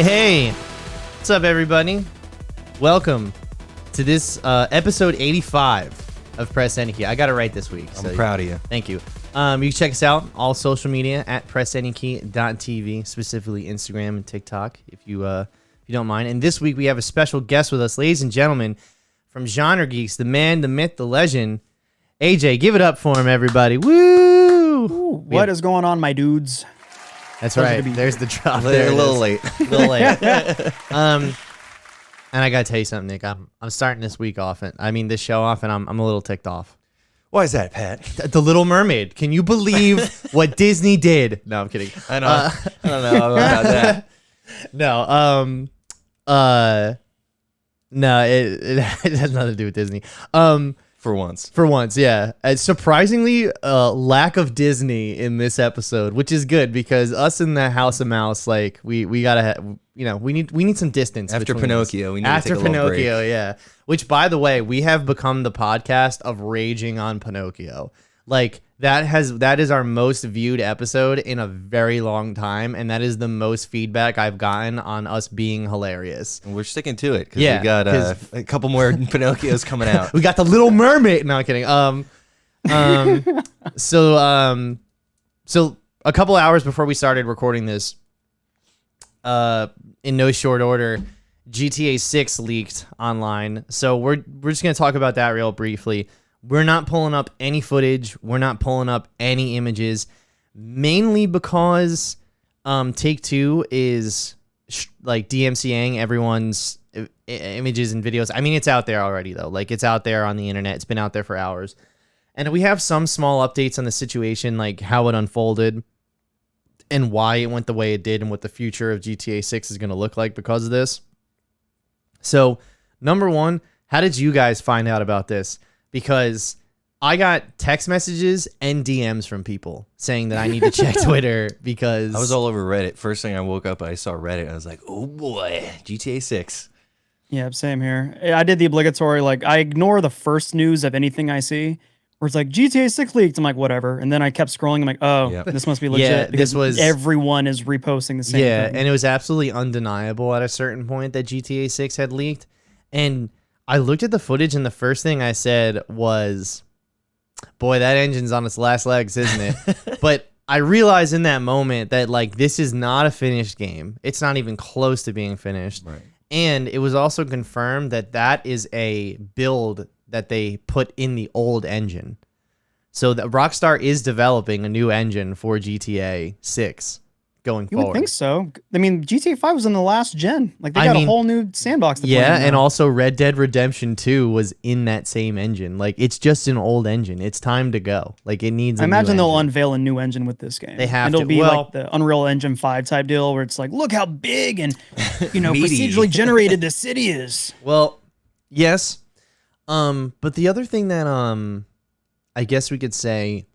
Hey, what's up, everybody? Welcome to this episode 85 of Press Any Key. I got it right this week. I'm proud of you. Thank you. You can check us out all social media at pressanykey.tv, specifically Instagram and TikTok, if you don't mind. And this week we have a special guest with us, ladies and gentlemen, from Genre Geeks, the man, the myth, the legend, AJ. Give it up for him, everybody. Woo! What is going on, my dudes? That's right. There's the drop. A little late. A little late. And I gotta tell you something, Nick. I'm starting this week off, this show off, and I'm a little ticked off. Why is that, Pat? The Little Mermaid. Can you believe what Disney did? No, I'm kidding. I don't know about that. No. No. It has nothing to do with Disney. For once, yeah. Surprisingly, lack of Disney in this episode, which is good because us in the House of Mouse, like we gotta, we need some distance after Pinocchio. We need after to take a little break. Pinocchio, yeah. Which, by the way, we have become the podcast of raging on Pinocchio. Like that is our most viewed episode in a very long time, and that is the most feedback I've gotten on us being hilarious. And we're sticking to it because Yeah, we got a couple more Pinocchios coming out. We got the Little Mermaid. No, I'm kidding. So a couple hours before we started recording this, in no short order, GTA 6 leaked online. So we're just gonna talk about that real briefly. We're not pulling up any footage. We're not pulling up any images, mainly because Take-Two is like DMCAing everyone's images and videos. I mean, it's out there already, though. Like, it's out there on the internet. It's been out there for hours. And we have some small updates on the situation, like how it unfolded and why it went the way it did and what the future of GTA 6 is going to look like because of this. So, number one, how did you guys find out about this? Because I got text messages and DMs from people saying that I need to check Twitter because I was all over Reddit. First thing I woke up, I saw Reddit. I was like, oh boy, GTA 6. Yeah, same here. I did the obligatory, I ignore the first news of anything I see where it's like GTA 6 leaked. I'm like, whatever. And then I kept scrolling. I'm like, oh, Yep. This must be legit. Yeah, because everyone is reposting the same thing. And it was absolutely undeniable at a certain point that GTA 6 had leaked. And I looked at the footage, and the first thing I said was, boy, that engine's on its last legs, isn't it? But I realized in that moment that, this is not a finished game. It's not even close to being finished. Right. And it was also confirmed that that is a build that they put in the old engine. So that Rockstar is developing a new engine for GTA 6 going You forward. would think so. I mean, GTA 5 was in the last gen. They got a whole new sandbox to play in and now. also Red Dead Redemption 2 was in that same engine. It's just an old engine. It's time to go. It needs. I imagine they'll unveil a new engine with this game. They have and to. it'll be like the Unreal Engine 5 type deal where it's like, look how big and procedurally generated the city is. Well, yes. But the other thing that I guess we could say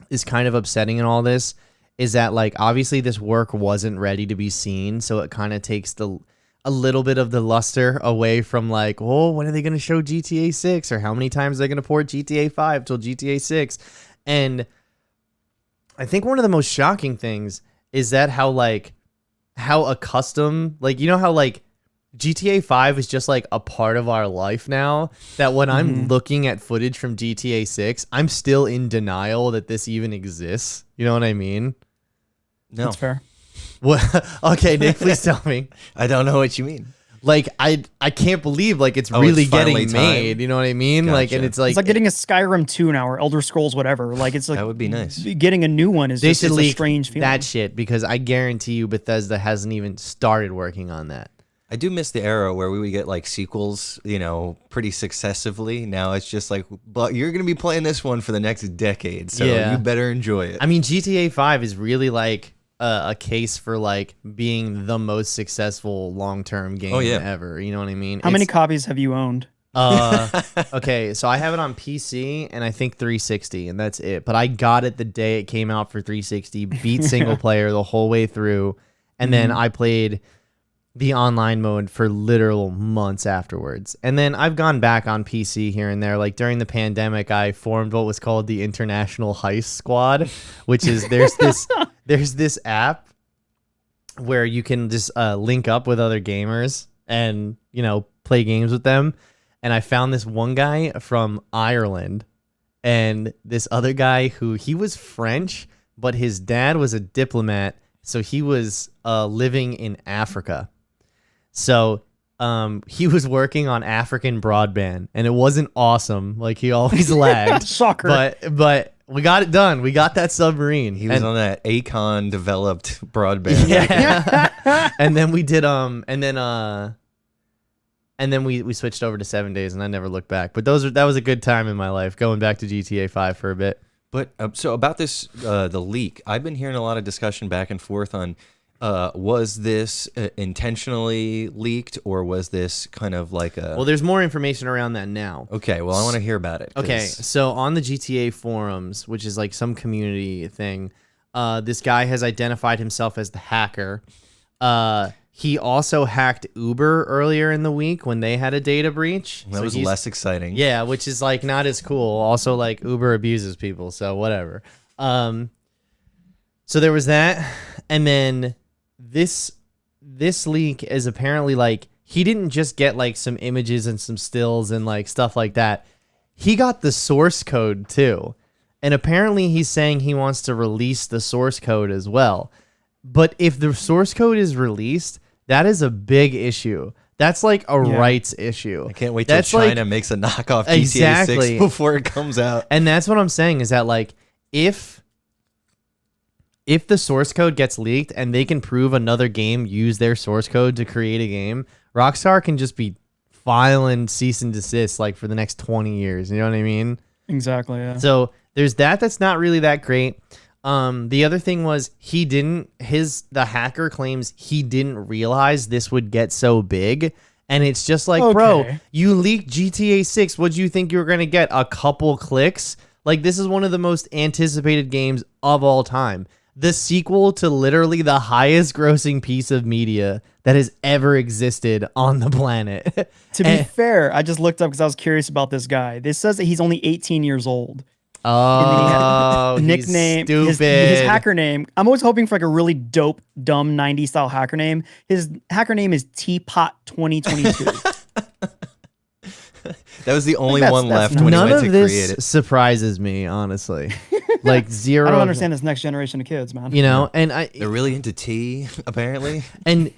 is kind of upsetting in all this is that obviously this work wasn't ready to be seen, so it kind of takes a little bit of the luster away from when are they going to show GTA 6 or how many times are they going to port GTA 5 till GTA 6? And I think one of the most shocking things is that how accustomed, how GTA 5 is just a part of our life now, that when I'm looking at footage from GTA 6, I'm still in denial that this even exists. You know what I mean? No. That's fair. What? Okay, Nick, please tell me. I don't know what you mean. I can't believe it's really getting finally made. time. You know what I mean? Gotcha. And it's It's like getting a Skyrim 2 now or Elder Scrolls whatever. It's That would be nice. Getting a new one is they just should it's a leak strange feeling. that shit because I guarantee you Bethesda hasn't even started working on that. I do miss the era where we would get sequels, pretty successively. Now it's just but you're going to be playing this one for the next decade, so you better enjoy it. I mean, GTA 5 is really a case for being the most successful long-term game ever. You know what I mean? How many copies have you owned? Okay, so I have it on PC and I think 360, and that's it. But I got it the day it came out for 360, beat single player the whole way through, and then I played the online mode for literal months afterwards. And then I've gone back on PC here and there. During the pandemic, I formed what was called the International Heist Squad, which is there's this app where you can just link up with other gamers and, you know, play games with them. And I found this one guy from Ireland and this other guy who he was French, but his dad was a diplomat. So he was living in Africa. So he was working on African broadband and it wasn't awesome. Like he always lagged. Shocker. But we got it done. We got that submarine. He was on that Akon developed broadband. Yeah. And then we did and then we switched over to 7 days and I never looked back. But that was a good time in my life, going back to GTA 5 for a bit. But so about this, the leak, I've been hearing a lot of discussion back and forth on, was this intentionally leaked or was this kind of like a... Well, there's more information around that now. Okay, well, I want to hear about it. Okay, so on the GTA forums, which is like some community thing, this guy has identified himself as the hacker. He also hacked Uber earlier in the week when they had a data breach. That was less exciting. Yeah, which is like not as cool. Also, like Uber abuses people, so whatever. So there was that, and then this leak is apparently like he didn't just get like some images and some stills and like stuff like that. He got the source code too, and apparently he's saying he wants to release the source code as well. But if the source code is released, that is a big issue. That's like a rights issue. I can't wait till China makes a knockoff GTA 6 before it comes out. And that's what I'm saying is that like if the source code gets leaked and they can prove another game used their source code to create a game, Rockstar can just be filing cease and desist like for the next 20 years. You know what I mean? Exactly, yeah. So there's that's not really that great. The other thing was the hacker claims he didn't realize this would get so big. And it's just like, bro, you leaked GTA 6. What do you think you were going to get? A couple clicks? Like, this is one of the most anticipated games of all time. The sequel to literally the highest grossing piece of media that has ever existed on the planet. To be fair, I just looked up because I was curious about this guy. This says that he's only 18 years old. Oh, nickname, stupid. His hacker name. I'm always hoping for like a really dope, dumb 90s style hacker name. His hacker name is Teapot 2022. That was the only one left when he went to create it. None of this surprises me, honestly. Like zero. I don't understand this next generation of kids, man. You know, and they're really into tea, apparently. And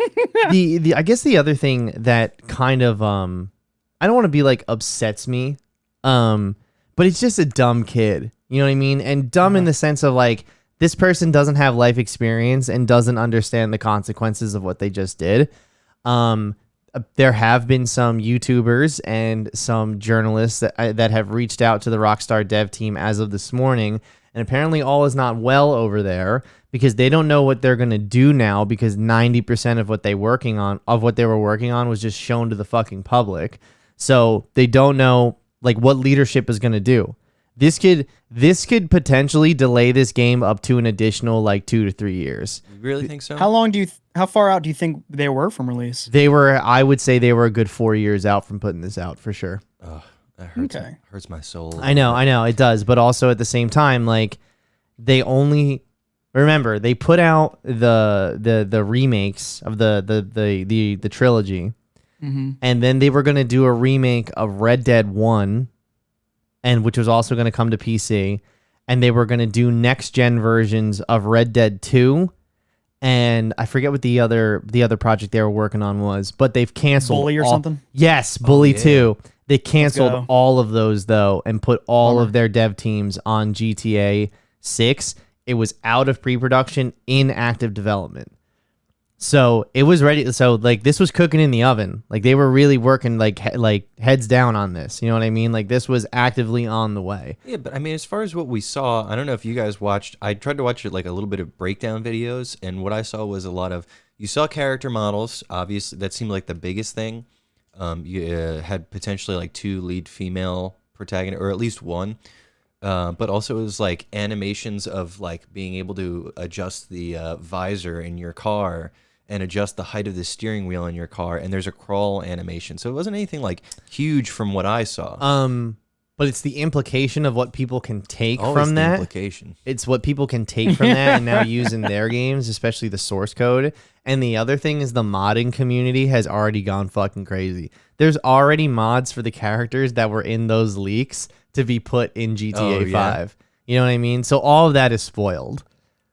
I guess the other thing that kind of I don't want to be like upsets me, but it's just a dumb kid. You know what I mean? And dumb in the sense of like this person doesn't have life experience and doesn't understand the consequences of what they just did. There have been some YouTubers and some journalists that have reached out to the Rockstar dev team as of this morning, and apparently all is not well over there because they don't know what they're gonna do now because 90% of what they were working on was just shown to the fucking public. So they don't know like what leadership is gonna do. This could potentially delay this game up to an additional like 2 to 3 years. You really think so? How far out do you think they were from release? I would say they were a good 4 years out from putting this out for sure. Oh, that hurts. Hurts my soul. I know, it does. But also at the same time, like they put out the remakes of the trilogy, and then they were gonna do a remake of Red Dead 1. And which was also going to come to PC, and they were going to do next gen versions of Red Dead 2, and I forget what the other project they were working on was, but they've canceled Bully or something. Yes, Bully 2. They canceled all of those though, and put all of their dev teams on GTA 6. It was out of pre-production, in active development. So it was ready. So like this was cooking in the oven. Like they were really working like heads down on this. You know what I mean? Like this was actively on the way. Yeah, but I mean, as far as what we saw, I don't know if you guys watched. I tried to watch it like a little bit of breakdown videos, and what I saw was a lot of. You saw character models. Obviously, that seemed like the biggest thing. You had potentially like 2 lead female protagonists, or at least one. But also it was like animations of like being able to adjust the visor in your car and adjust the height of the steering wheel in your car, and there's a crawl animation. So it wasn't anything like huge from what I saw. but it's the implication of what people can take Always from the that. implication. It's what people can take from that and now use in their games, especially the source code. And the other thing is the modding community has already gone fucking crazy. There's already mods for the characters that were in those leaks to be put in GTA 5. You know what I mean? So all of that is spoiled.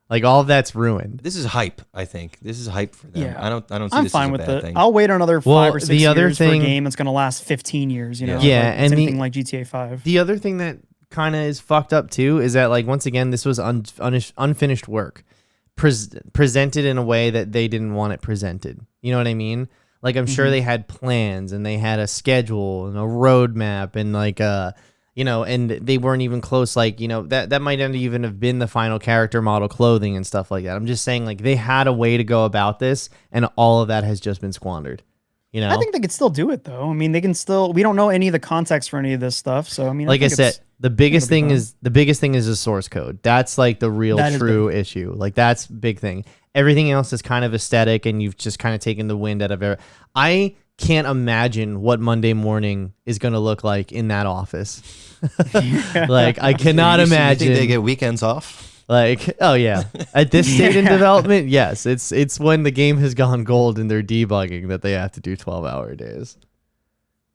Like all of that's ruined. This is hype, I think. This is hype for them. Yeah. I don't see I'm this fine as a with bad it. thing. I'll wait another 5 or 6 the other years for a thing- game that's going to last 15 years. You know, Yeah, like, and the- anything like GTA 5. The other thing that kind of is fucked up too is that, like, once again, this was unfinished work presented in a way that they didn't want it presented. You know what I mean? Like, I'm sure they had plans and they had a schedule and a roadmap and like you know, and they weren't even close. Like, you know, that might not even have been the final character model clothing and stuff like that. I'm just saying, like, they had a way to go about this, and all of that has just been squandered. You know, I think they could still do it though. I mean, they can still. We don't know any of the context for any of this stuff, so I mean, like I think said, it's- the biggest it'll be thing fun. is the source code. That's like the real That is true issue. Like that's big thing. Everything else is kind of aesthetic, and you've just kind of taken the wind out of it. I can't imagine what Monday morning is going to look like in that office. Like I cannot You imagine. think they get weekends off? Like, oh yeah, at this state in development, yes, it's when the game has gone gold and they're debugging that they have to do 12-hour days.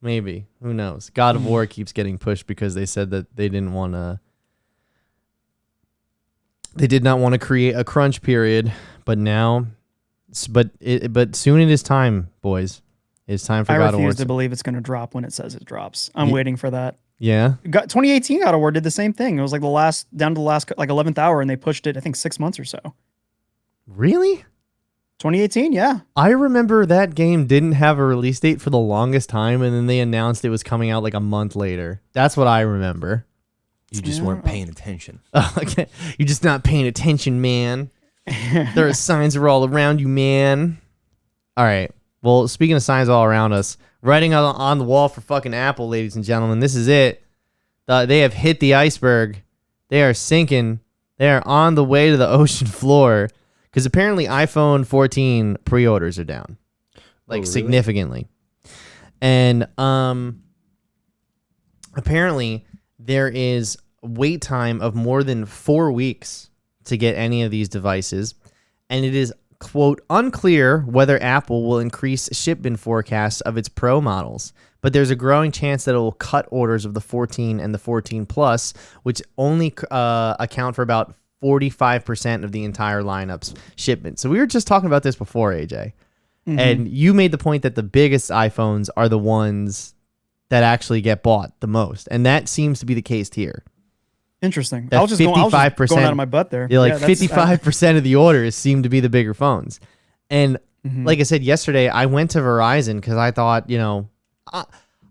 Maybe, who knows? God of War keeps getting pushed because they said that they didn't want to. They did not want to create a crunch period, but now, but soon it is time, boys. It's time for I God of War. refuse to believe it's going to drop when it says it drops. I'm Ye- waiting for that. Yeah, 2018 God of War did the same thing. It was like down to the last like 11th hour, and they pushed it I think 6 months or so. really? 2018, yeah. I remember that game didn't have a release date for the longest time, and then they announced it was coming out like a month later. That's what I remember. You just Yeah. weren't paying attention. Oh, okay. You're just not paying attention, man. There are signs are all around you, man. All right. Well, speaking of signs all around us, writing on the wall for fucking Apple, ladies and gentlemen, this is it. They have hit the iceberg. They are sinking. They are on the way to the ocean floor because apparently iPhone 14 pre-orders are down, like really? significantly. And apparently there is wait time of more than 4 weeks to get any of these devices, and it is, quote, unclear whether Apple will increase shipment forecasts of its Pro models, but there's a growing chance that it will cut orders of the 14 and the 14 Plus, which only account for about 45% of the entire lineup's shipment. So we were just talking about this before, AJ, and you made the point that the biggest iPhones are the ones that actually get bought the most, and that seems to be the case here. Interesting. That I was just going out 55% of my butt there. Yeah, like Yeah, that's- 55% of the orders seem to be the bigger phones. And like I said yesterday, I went to Verizon because I thought, you know,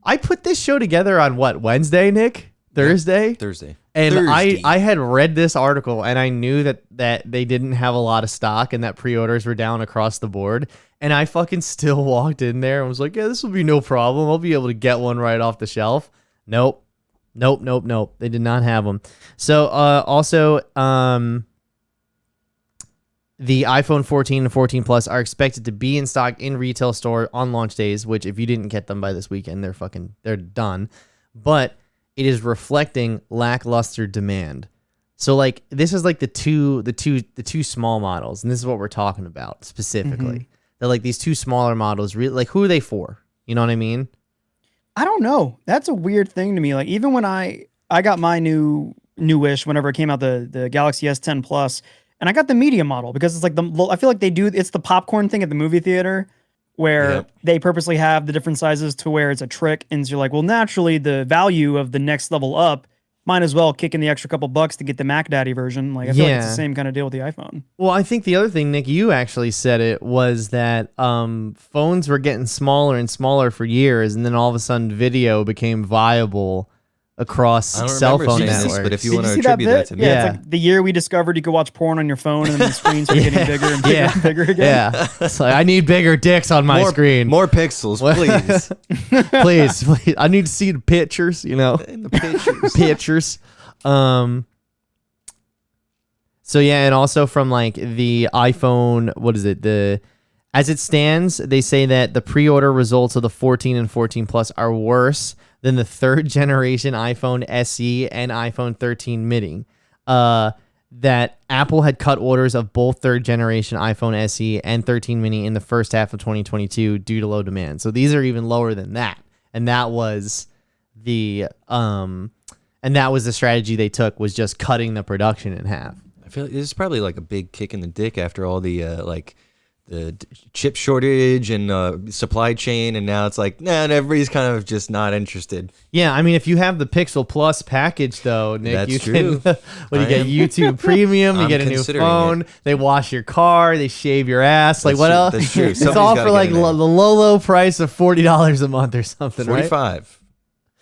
I put this show together on what, Wednesday, Nick? Thursday? Thursday. And Thursday. I had read this article and I knew that they didn't have a lot of stock and that pre-orders were down across the board. And I fucking still walked in there and was like, yeah, this will be no problem. I'll be able to get one right off the shelf. Nope. They did not have them. So also, the iPhone 14 and 14 Plus are expected to be in stock in retail store on launch days, which if you didn't get them by this weekend, they're done. But it is reflecting lackluster demand. So like this is like the two small models, and this is what we're talking about specifically. They're like these two smaller models, really, like who are they for? You know what I mean? I don't know. That's a weird thing to me. Like even when I got my newish whenever it came out, the Galaxy S10 Plus, and I got the media model because it's like I feel like it's the popcorn thing at the movie theater where Yep. they purposely have the different sizes to where it's a trick, and so you're like, well, naturally the value of the next level up might as well kick in the extra couple bucks to get the Mac Daddy version. Like I feel like it's Yeah. the same kind of deal with the iPhone. Well, I think the other thing, Nick, you actually said it, was that phones were getting smaller and smaller for years, and then all of a sudden video became viable across I don't cell remember phone seeing this, networks. but if you Did want to see that attribute that bit? to me, Yeah, Yeah. it's like the year we discovered you could watch porn on your phone and then the screens were getting bigger and bigger and bigger again. Yeah. It's like, I need bigger dicks on my screen. more pixels, please. Please. I need to see the pictures, you know. In the pictures. Pictures. So yeah, and also from like the iPhone, what is it? As it stands, they say that the pre-order results of the 14 and 14 Plus are worse than the third generation iPhone SE and iPhone 13 mini. That Apple had cut orders of both third generation iPhone SE and 13 mini in the first half of 2022 due to low demand. So these are even lower than that. And that was the strategy they took, was just cutting the production in half. I feel like this is probably like a big kick in the dick after all the the chip shortage and supply chain, and now it's like, nah, and everybody's kind of just not interested. Yeah, I mean, if you have the Pixel Plus package, though, Nick, That's you true. can. What, you get YouTube Premium, you get a new phone. They wash your car, they shave your ass. Like, what else? That's true. It's all for like the low price of $40 a month or something, 45. Right?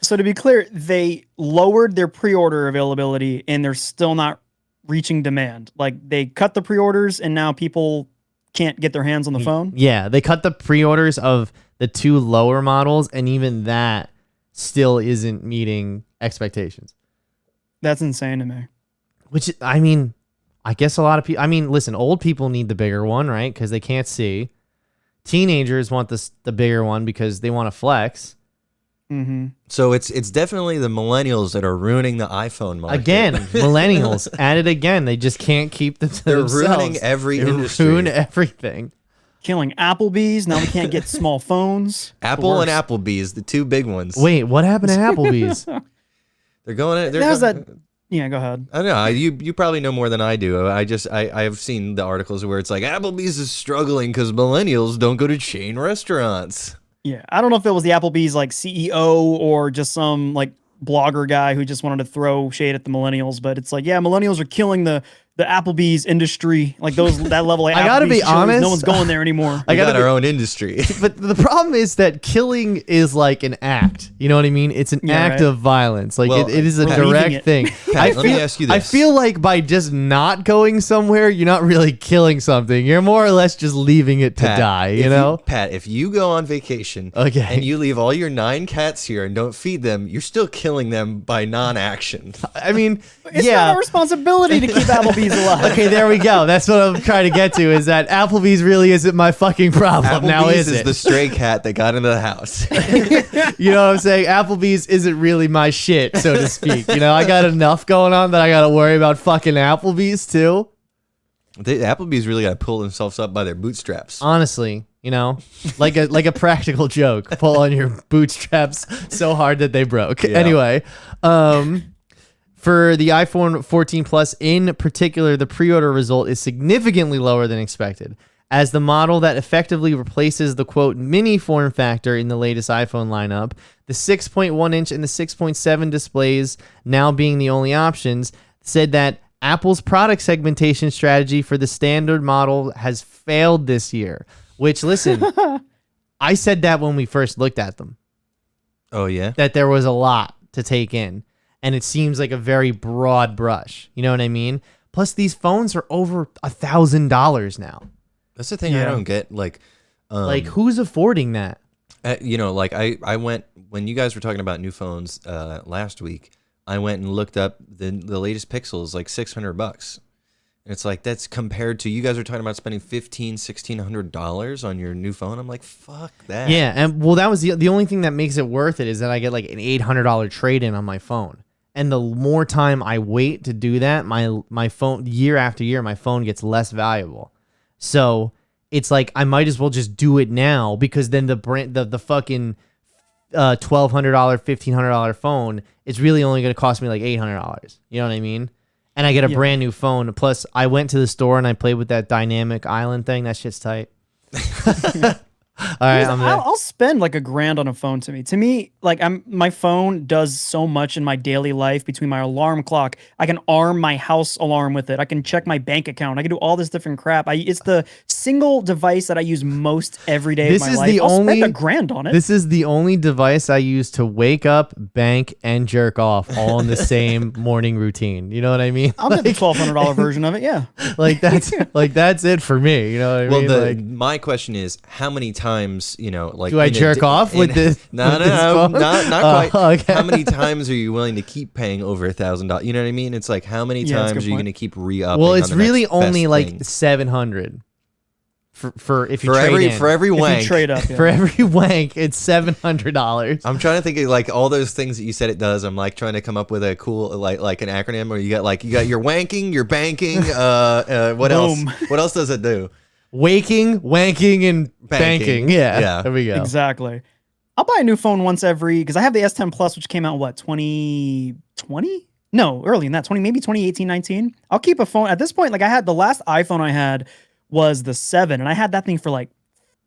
So to be clear, they lowered their pre-order availability, and they're still not reaching demand. Like, they cut the pre-orders, and now people can't get their hands on the phone. Yeah, they cut the pre-orders of the two lower models, and even that still isn't meeting expectations. That's insane to me. Which, I mean, I guess a lot of people, I mean, listen, old people need the bigger one, right? Because they can't see. Teenagers want the bigger one because they want to flex. Mm-hmm. So it's definitely the millennials that are ruining the iPhone market. Again, millennials at it again. They just can't keep them to themselves. Ruining every industry. Ruin everything. Killing Applebee's. Now we can't get small phones. Apple and Applebee's, the two big ones. Wait, what happened to Applebee's? They're going. Yeah, go ahead. I don't know. You probably know more than I do. I've seen the articles where it's like Applebee's is struggling because millennials don't go to chain restaurants. Yeah, I don't know if it was the Applebee's like CEO or just some like blogger guy who just wanted to throw shade at the millennials, but it's like, yeah, millennials are killing the Applebee's industry, like that level. Like I gotta be honest, no one's going there anymore. We got our own industry. But the problem is that killing is like an act. You know what I mean? It's an act of violence. Like, well, it is a direct thing. Pat, let me ask you this. I feel like by just not going somewhere, you're not really killing something. You're more or less just leaving it to die. You know, Pat, if you go on vacation, and you leave all your 9 cats here and don't feed them, you're still killing them by non-action. I mean, it's not our responsibility to keep Applebee's alive. Okay, there we go. That's what I'm trying to get to, is that Applebee's really isn't my fucking problem. Applebee's now is is it? the stray cat that got into the house. You know what I'm saying? Applebee's isn't really my shit, so to speak. You know, I got enough going on that I got to worry about fucking Applebee's too. Applebee's really got to pull themselves up by their bootstraps. Honestly, you know, like a practical joke. Pull on your bootstraps so hard that they broke. Yeah. Anyway, for the iPhone 14 Plus in particular, the pre-order result is significantly lower than expected, as the model that effectively replaces the quote mini form factor in the latest iPhone lineup, the 6.1 inch and the 6.7 displays now being the only options, said that Apple's product segmentation strategy for the standard model has failed this year. Which, listen, I said that when we first looked at them. Oh, yeah? That there was a lot to take in. And it seems like a very broad brush. You know what I mean? Plus, these phones are over $1,000 now. That's the thing I don't get. Like who's affording that? You know, like I went, when you guys were talking about new phones last week, I went and looked up the latest Pixel is like $600. And it's like, that's compared to, you guys are talking about spending $1,600 on your new phone. I'm like, fuck that. Yeah, and well, that was the only thing that makes it worth it is that I get like an $800 trade-in on my phone. And the more time I wait to do that, my phone, year after year, my phone gets less valuable. So it's like, I might as well just do it now, because then the fucking $1,200, $1,500 phone is really only going to cost me like $800. You know what I mean? And I get a brand new phone. Plus, I went to the store and I played with that dynamic island thing. That shit's tight. All right, I'll spend like $1,000 on a phone. To me, like my phone does so much in my daily life. Between my alarm clock, I can arm my house alarm with it. I can check my bank account. I can do all this different crap. It's the single device that I use most every day of my life. I'll spend $1,000 on it. This is the only device I use to wake up, bank, and jerk off all in the same morning routine. You know what I mean? I'll get the $1,200 version of it. Yeah, like that's it for me. You know what I mean? My question is, how many times, you know, like, do I jerk off with this? No, not quite. Okay. How many times are you willing to keep paying over $1,000? You know what I mean? It's like, how many times are you going to keep re-upping? Well, it's really only like 700 for if you trade in. for every If you wank. trade up, yeah. For every wank, it's $700. I'm trying to think of like all those things that you said it does. I'm like trying to come up with a cool like an acronym where you got your wanking, your banking. What else? Boom. What else does it do? Waking, wanking, and banking. Yeah, there we go. Exactly. I'll buy a new phone once every, because I have the S10 Plus, which came out, what, 2020? No, early in that, maybe 2018, 19. I'll keep a phone. At this point, like I had the last iPhone I had was the 7, and I had that thing for like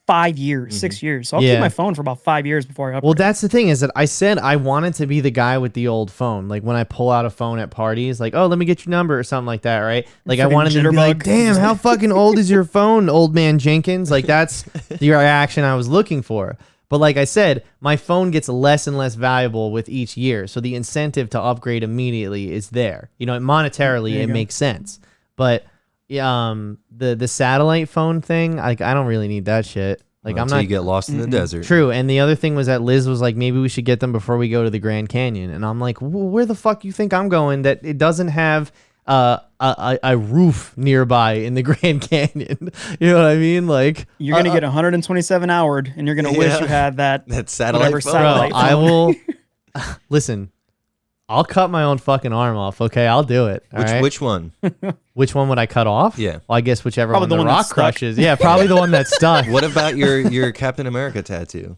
5 years, 6 years. So I'll keep my phone for about 5 years before I upgrade. Well, that's the thing is that I said I wanted to be the guy with the old phone. Like when I pull out a phone at parties, like, oh, let me get your number or something like that, right? Like I Freaking wanted to be like, jitterbug. damn, how fucking old is your phone, old man Jenkins? Like that's the reaction I was looking for. But like I said, my phone gets less and less valuable with each year. So the incentive to upgrade immediately is there. You know, monetarily, it makes sense. But the satellite phone thing, like I don't really need that shit. Like I'm not. You get lost in the desert. True. And the other thing was that Liz was like, maybe we should get them before we go to the Grand Canyon. And I'm like, where the fuck you think I'm going that it doesn't have a roof nearby in the Grand Canyon? You know what I mean? Like You're going to get 127 houred, and you're going to wish you had that satellite whatever phone. satellite I will listen. I'll cut my own fucking arm off. Okay, I'll do it. Which one? Which one would I cut off? Yeah. Well, I guess whichever Probably one the the one Rock that's stuck. crushes. Yeah, probably the one that's stuck. What about your Captain America tattoo?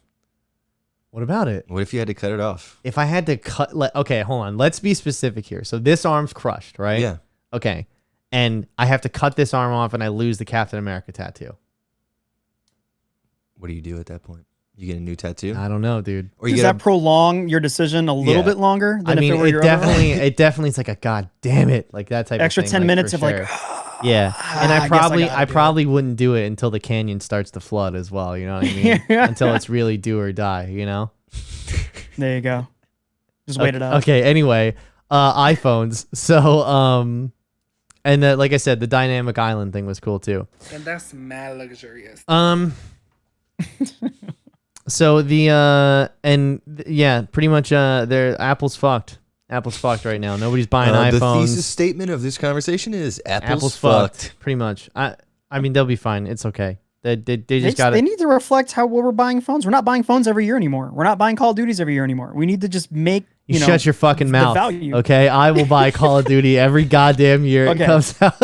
What about it? What if you had to cut it off? If I had to cut, okay, hold on. Let's be specific here. So this arm's crushed, right? Yeah. Okay. And I have to cut this arm off and I lose the Captain America tattoo. What do you do at that point? You get a new tattoo? I don't know, dude. Or you Does get that prolong your decision a little bit longer I than mean, if it were your other one? it definitely is like a god damn it, like that type Extra of thing. 10 like, minutes for of like, sure. Yeah. And I guess I gotta do it. wouldn't do it until the canyon starts to flood as well, you know what I mean? Until it's really do or die, you know? There you go. Just wait it out. Okay, anyway, iPhones. So and like I said, the dynamic island thing was cool too. And that's mad luxurious. So yeah, pretty much Apple's fucked. Apple's fucked right now. Nobody's buying the iPhones. thesis statement of this conversation is Apple's fucked. Pretty much. I mean, they'll be fine. It's okay. They just got They need to reflect how well we're buying phones. We're not buying phones every year anymore. We're not buying Call of Duties every year anymore. We need to just make You know, shut your fucking the mouth. value. Okay, I will buy Call of Duty every goddamn year it Okay. comes out.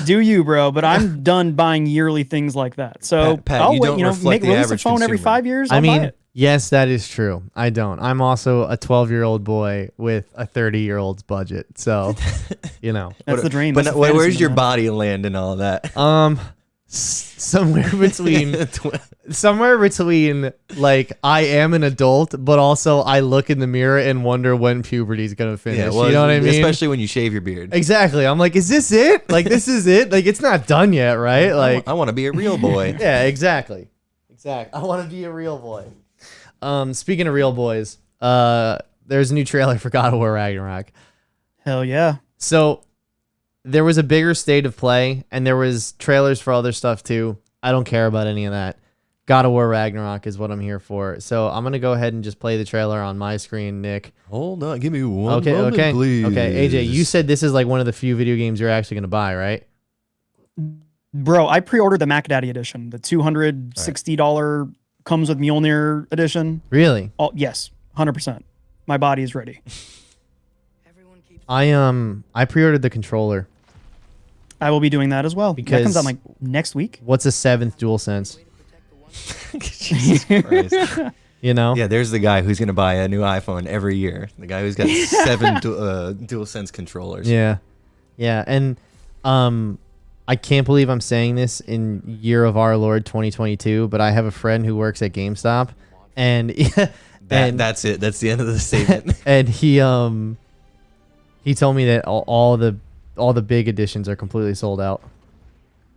Do you, bro? But I'm done buying yearly things like that. So Pat, I'll you wait. don't You know, reflect the release a average phone every consumer. 5 years. I I'll buy mean, it. yes, that is true. I don't. I'm also a 12-year-old boy with a 30-year-old's budget. So, you know. That's the dream. But That's the where's fantasy, your man. body land and all of that? Somewhere between like I am an adult, but also I look in the mirror and wonder when puberty's gonna finish. Yeah, well, you know what I mean? Especially when you shave your beard. Exactly. I'm like, is this it? Like, this is it? Like, it's not done yet, right? Like, I want to be a real boy. yeah, exactly. I want to be a real boy. Speaking of real boys, there's a new trailer for God of War Ragnarok. Hell yeah. So there was a bigger state of play, and there was trailers for other stuff too. I don't care about any of that. God of War Ragnarok is what I'm here for. So I'm gonna go ahead and just play the trailer on my screen, Nick. Hold on, give me one Okay, moment, okay, please. okay. AJ, you said this is like one of the few video games you're actually gonna buy, right? Bro, I pre-ordered the Mac Daddy edition, the $260 comes with Mjolnir edition. Really? Oh, yes, 100%. My body is ready. I pre-ordered the controller. I will be doing that as well. Because- that comes out like next week. What's a 7th DualSense? Jesus Christ. You know? Yeah, there's the guy who's going to buy a new iPhone every year. The guy who's got 7 DualSense controllers. Yeah. Yeah. And I can't believe I'm saying this in year of our Lord 2022, but I have a friend who works at GameStop, and That's it. That's the end of the statement. and he told me that all the big editions are completely sold out.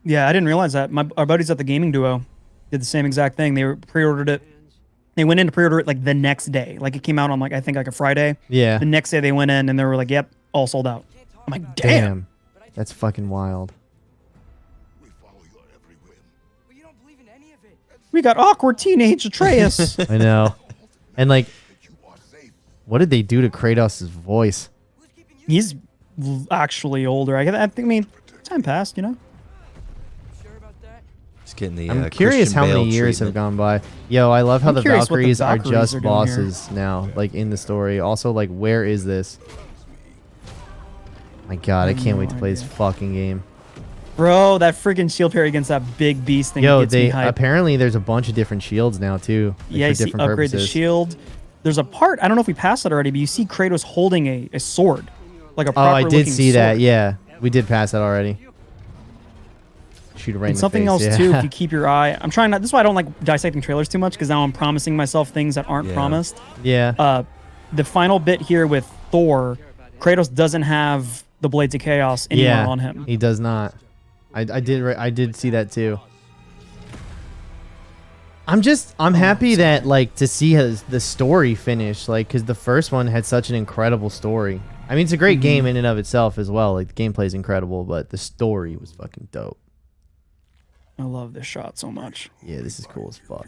Yeah, I didn't realize that. Our buddies at the Gaming Duo did the same exact thing. They pre-ordered it. They went in to pre-order it like the next day. Like it came out on like I think like a Friday. Yeah. The next day they went in and they were like, "Yep, all sold out." I'm like, "Damn." That's fucking wild. We got awkward teenage Atreus. I know. And like, what did they do to Kratos' voice? He's actually older. I think. I mean, time passed. You know. Just getting the. I'm curious Christian how many Bale years have treatment. gone by. Yo, I love how I'm the curious what the Valkyries are Valkyries just are doing here. bosses now, like in the story. Also, like, where is this? My God, I can't wait to play this fucking game. Bro, that freaking shield parry against that big beast thing Yo, gets me they hyped. apparently there's a bunch of different shields now too. Like, Yeah, for you see different upgrade purposes. the shield. There's a part, I don't know if we passed it already, but you see Kratos holding a sword. Like a Oh, proper I did looking see that. sword. Yeah, we did pass that already. Shoot it right in And the something face, else yeah. too, if you keep your eye. I'm trying not. This is why I don't like dissecting trailers too much, because now I'm promising myself things that aren't Yeah. promised. Yeah. The final bit here with Thor, Kratos doesn't have the Blades of Chaos anymore Yeah, on him. he does not. I did see that too. I'm happy that like to see the story finish, like, because the first one had such an incredible story. I mean, it's a great game in and of itself as well. Like, the gameplay is incredible, but the story was fucking dope. I love this shot so much. Yeah, this is cool as fuck.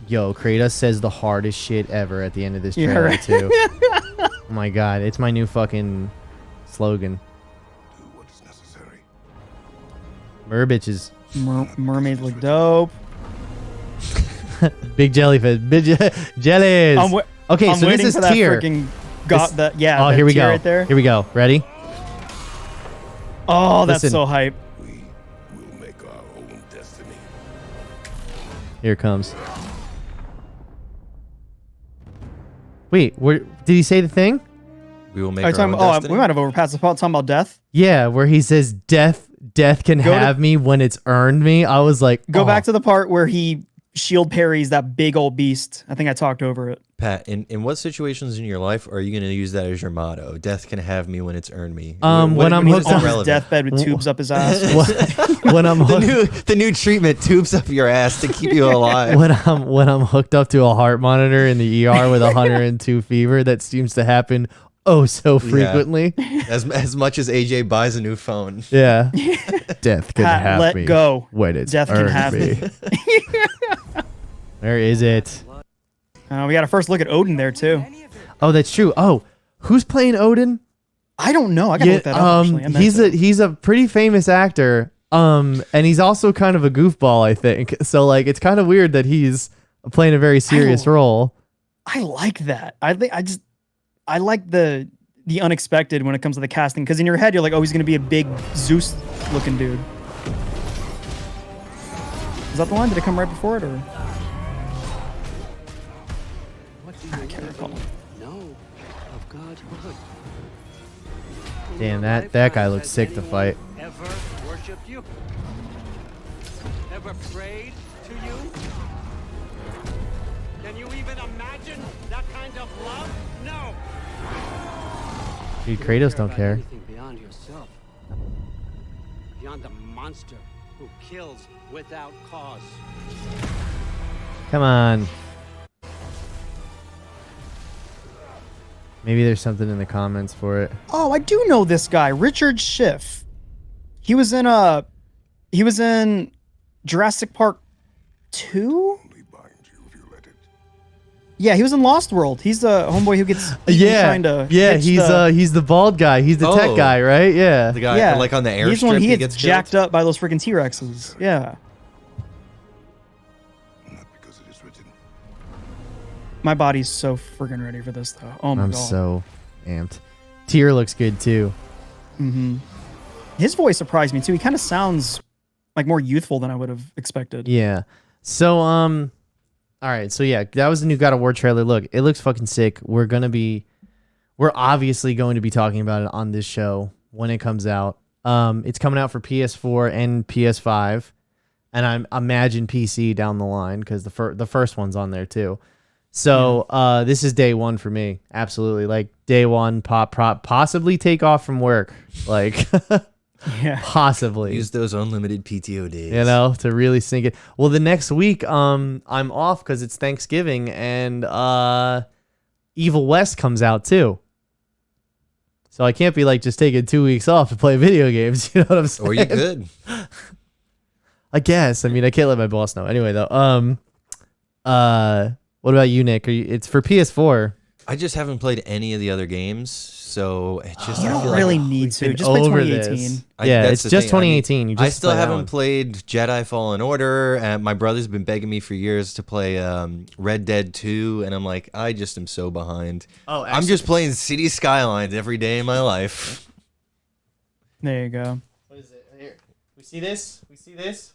Yo, Kratos says the hardest shit ever at the end of this Yeah, trailer right. too. Oh my God, it's my new fucking slogan. Bitches. Mermaids look dope. Big jellyfish. Big jellies. Okay, I'm so this waiting is for that tier. freaking yeah. Oh, that here we tier go. Right there. Here we go. Ready? Oh, that's Listen. so hype. Here it comes. Wait, did he say the thing? We will make Are our you talking own about, destiny. we might have overpassed the part talking about death. Yeah, where he says death can Go to- have me when it's earned me. I was like, Go oh. back to the part where he shield parries that big old beast. I think I talked over it. Pat, in what situations in your life are you going to use that as your motto? Death can have me when it's earned me. When I'm is hooked that on On his relevant? deathbed with tubes up his ass. when I'm The new treatment tubes up your ass to keep you alive. when I'm hooked up to a heart monitor in the ER with 102 fever, that seems to happen oh so frequently. As much as AJ buys a new phone. Yeah. Death can Pat, have let me go. when it's Death can earned have me. Where is it? We got a first look at Odin there too. Oh, that's true. Oh, who's playing Odin? I don't know. I gotta look that up. Actually. I meant to. he's a pretty famous actor. And he's also kind of a goofball, I think. So like, it's kind of weird that he's playing a very serious role. I like that. I like the unexpected when it comes to the casting, because in your head you're like, oh, he's gonna be a big Zeus looking dude. Is that the line? Did it come right before it, or? I can't recall. Damn, that guy looks sick to fight. Ever worshipped you? Ever prayed to you? Can you even imagine that kind of love? No. Dude, Kratos don't care. Anything beyond yourself. Beyond the monster who kills without cause. Come on. Maybe there's something in the comments for it. Oh, I do know this guy, Richard Schiff. He was in Jurassic Park 2? Yeah, he was in Lost World. He's the homeboy who gets trying to he's the bald guy. He's the tech Oh. guy, right? Yeah. The guy, yeah, like on the airstrip, he's when he gets gets jacked killed? up by those freaking T-Rexes. Yeah. My body's so freaking ready for this, though. Oh my I'm god. so amped. Tyr looks good too. His voice surprised me too. He kind of sounds like more youthful than I would have expected. Yeah. So all right. So yeah, that was the new God of War trailer. Look, it looks fucking sick. We're obviously going to be talking about it on this show when it comes out. It's coming out for PS4 and PS5, and I imagine PC down the line because the first one's on there too. So this is day one for me. Absolutely, like day one. Possibly take off from work, like Yeah. possibly. Use those unlimited PTO days. You know, to really sink it. Well, the next week, I'm off because it's Thanksgiving, and Evil West comes out too. So I can't be like just taking 2 weeks off to play video games. You know what I'm saying? Or you could. I guess. I mean, I can't let my boss know. Anyway, though, what about you, Nick? It's for PS4. I just haven't played any of the other games, so it just You I don't feel like really need to. been Just play over 2018. this. I- Yeah, that's it's the just thing. I mean, 2018. You I just still play that haven't one. played Jedi Fallen Order, and my brother's been begging me for years to play Red Dead 2, and I'm like, I just am so behind. Oh, I'm just playing City Skylines every day in my life. There you go. What is it? Here. We see this? We see this?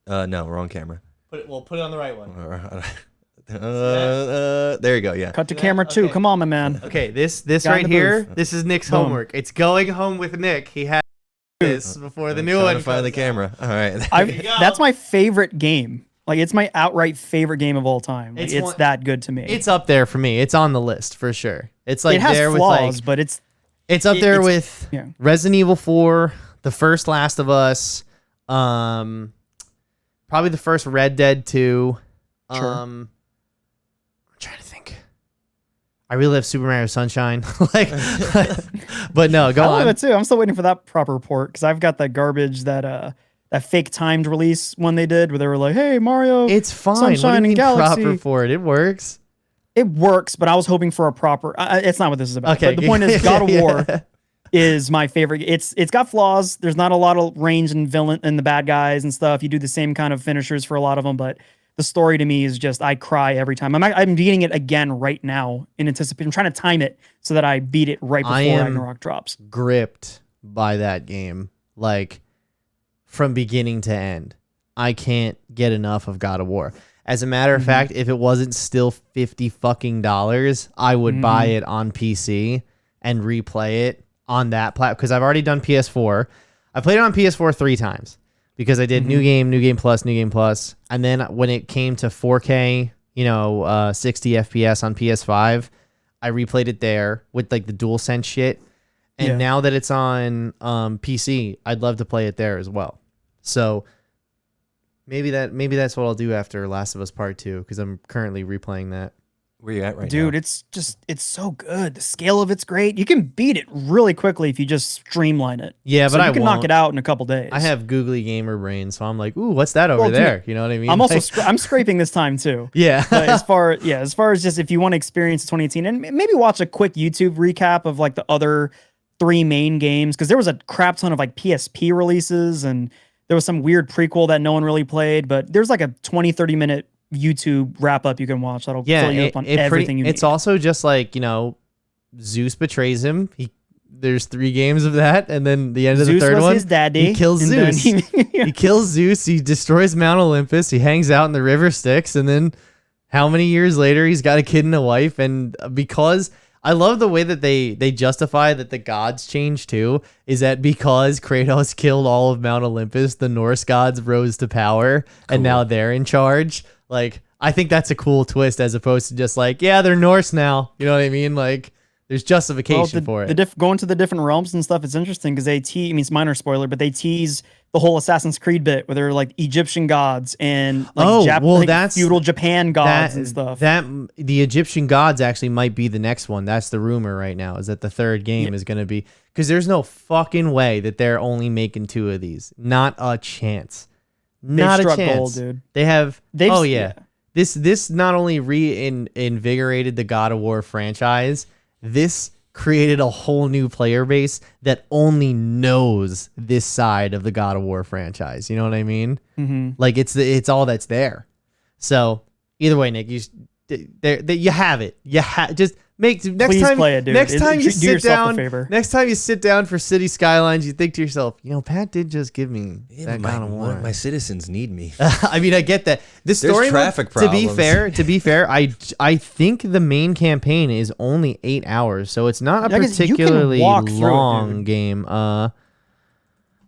No, wrong camera. We'll put it on the right one. There you go. Yeah. Cut to that? camera 2. Okay. Come on, my man. Okay, this Got in right the here, booth. this is Nick's Boom. homework. It's going home with Nick. He had this before the new Trying one. to find the comes out. camera. All right. That's my favorite game. Like, it's my outright favorite game of all time. Like, It's it's one- that good to me. It's up there for me. It's on the list for sure. It's like it has there flaws, with but it's it's up there it's- with yeah. Resident Evil 4, the first Last of Us, probably the first Red Dead 2. Sure. I'm trying to think. I really love Super Mario Sunshine. like, but no, go I love on. it too. I'm still waiting for that proper port because I've got that garbage that fake timed release one they did where they were like, "Hey, Mario, It's fine. What do you Sunshine and mean Galaxy." proper for it? It works. It works, but I was hoping for a proper. It's not what this is about. Okay. But the point is, God of Yeah. War is my favorite. It's got flaws. There's not a lot of range and villain and the bad guys and stuff. You do the same kind of finishers for a lot of them, but the story to me is just I cry every time. I'm beating it again right now in anticipation. I'm trying to time it so that I beat it right I before am- Ragnarok drops. Gripped by that game, like from beginning to end. I can't get enough of God of War. As a matter of fact, if it wasn't still $50, I would buy it on PC and replay it on that platform because I've already done PS4. I played it on PS4 3 times because I did new game plus, and then when it came to 4K, 60 FPS on PS5, I replayed it there with like the DualSense shit. And Yeah. now that it's on PC, I'd love to play it there as well. So maybe that's what I'll do after Last of Us Part 2 because I'm currently replaying that. Where you at right Dude, now? it's so good. The scale of it's great. You can beat it really quickly if you just streamline it. Yeah, So but you I can won't. knock it out in a couple days. I have googly gamer brain, so I'm like, ooh, what's that over Well, dude, there? You know what I mean? I'm also Like, I'm scraping this time too. yeah. But as far as just if you want to experience 2018 and maybe watch a quick YouTube recap of like the other 3 main games because there was a crap ton of like PSP releases and there was some weird prequel that no one really played, but there's like a 20-30 minute YouTube wrap up you can watch that'll Yeah, fill you up on everything you need. it's also just like, Zeus betrays him. There's 3 games of that, and then the end of the Zeus third was one, his daddy. he kills and then Zeus. He kills Zeus. He destroys Mount Olympus. He hangs out in the river Styx, and then how many years later he's got a kid and a wife? And because I love the way that they justify that the gods change too, is that because Kratos killed all of Mount Olympus, the Norse gods rose to power, and now they're in charge. Like, I think that's a cool twist as opposed to just like, yeah, they're Norse now. You know what I mean? Like, there's justification for it. Going to the different realms and stuff, it's interesting because they tease, I mean, it's minor spoiler, but they tease the whole Assassin's Creed bit where they're like Egyptian gods and like, that's feudal Japan gods and stuff. That the Egyptian gods actually might be the next one. That's the rumor right now, is that the third game is going to be, because there's no fucking way that they're only making 2 of these. Not a chance. Not a struck chance. gold, dude. They have. They've- Oh yeah. yeah. This not only reinvigorated the God of War franchise, this created a whole new player base that only knows this side of the God of War franchise. You know what I mean? Mm-hmm. Like it's all that's there. So either way, Nick, you have it. Just make next Please time. play it, dude. Next time you Do sit yourself the down. favor. Next time you sit down for City Skylines, you think to yourself, Pat did just give me that God of War. My citizens need me. I mean, I get that. This There's story traffic mode, to problems. be fair, I think the main campaign is only 8 hours, so it's not a Yeah, 'cause you can particularly walk through it, long dude. game.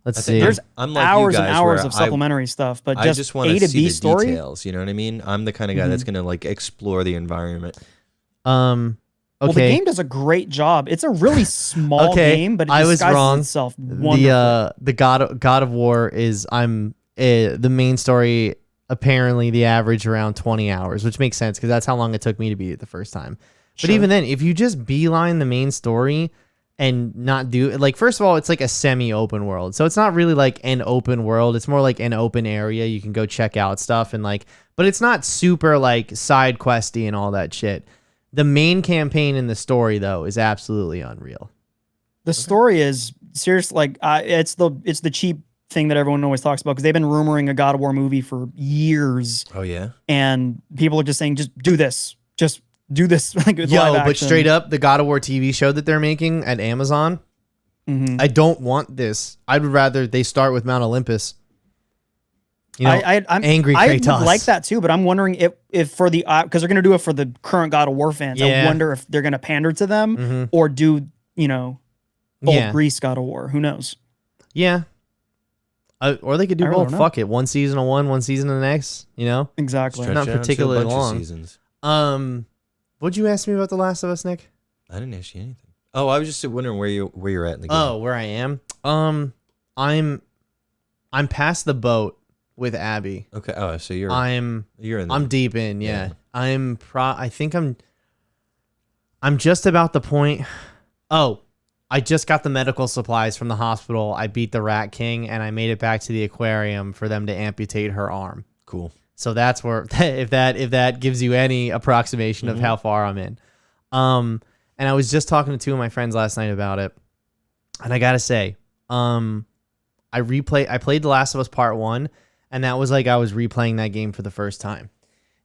Let's see. There's I'm like you hours and guys hours where of supplementary stuff, but I just just want A to to see B the story. details. You know what I mean? I'm the kind of guy that's gonna like explore the environment. Well, the Okay. game does a great job. It's a really small Okay, game, but it I was disguises wrong. itself wonderfully. The God of War is the main story. Apparently, the average around 20 hours, which makes sense because that's how long it took me to beat it the first time. But Sure. even then, if you just beeline the main story and not do like, first of all, it's like a semi-open world, so it's not really like an open world. It's more like an open area you can go check out stuff and like, but it's not super like side questy and all that shit. The main campaign in the story though is absolutely unreal. The story is serious. Like it's the cheap thing that everyone always talks about because they've been rumoring a God of War movie for years. Oh yeah. And people are just saying, just do this. Just do this. Like with Yo, live but action. straight up, the God of War TV show that they're making at Amazon, Mhm. I don't want this. I would rather they start with Mount Olympus. You know, I'm angry I would Kratos. like that too, but I'm wondering if for the because they're gonna do it for the current God of War fans. Yeah. I wonder if they're gonna pander to them or do old Yeah. Greece God of War. Who knows? Yeah. Or they could do I really both. don't know. Fuck it. One season of one season of the next. You know. Exactly. Stretch Not it out into a particularly bunch of long. seasons. What'd you ask me about The Last of Us, Nick? I didn't ask you anything. Oh, I was just wondering where you're at in the game. Oh, where I am. I'm past the boat with Abby. Okay. Oh, so you're I'm in. I'm deep in. Yeah. Yeah. I think I'm just about the point. Oh, I just got the medical supplies from the hospital. I beat the Rat King and I made it back to the aquarium for them to amputate her arm. Cool. So that's where if that gives you any approximation of how far I'm in. And I was just talking to two of my friends last night about it. And I got to say, I played The Last of Us Part 1 and that was like I was replaying that game for the first time.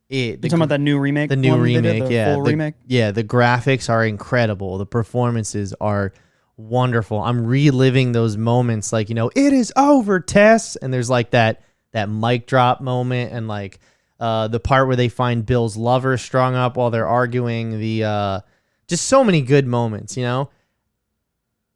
You talking about that new remake? The new one they did, remake, the yeah. full remake? Yeah, the graphics are incredible. The performances are wonderful. I'm reliving those moments like, it is over, Tess. And there's like that mic drop moment and like the part where they find Bill's lover strung up while they're arguing. Just so many good moments,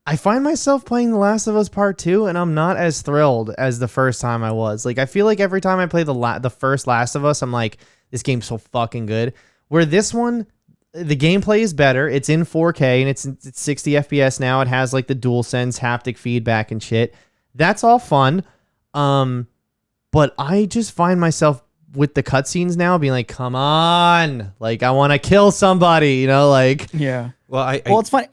I find myself playing The Last of Us Part 2 and I'm not as thrilled as the first time I was. Like, I feel like every time I play the first Last of Us, I'm like, this game's so fucking good. Where this one, the gameplay is better. It's in 4K and it's 60 FPS now. It has like the DualSense haptic feedback and shit. That's all fun. But I just find myself with the cutscenes now being like, come on. Like, I want to kill somebody, like. Yeah. Well, It's funny.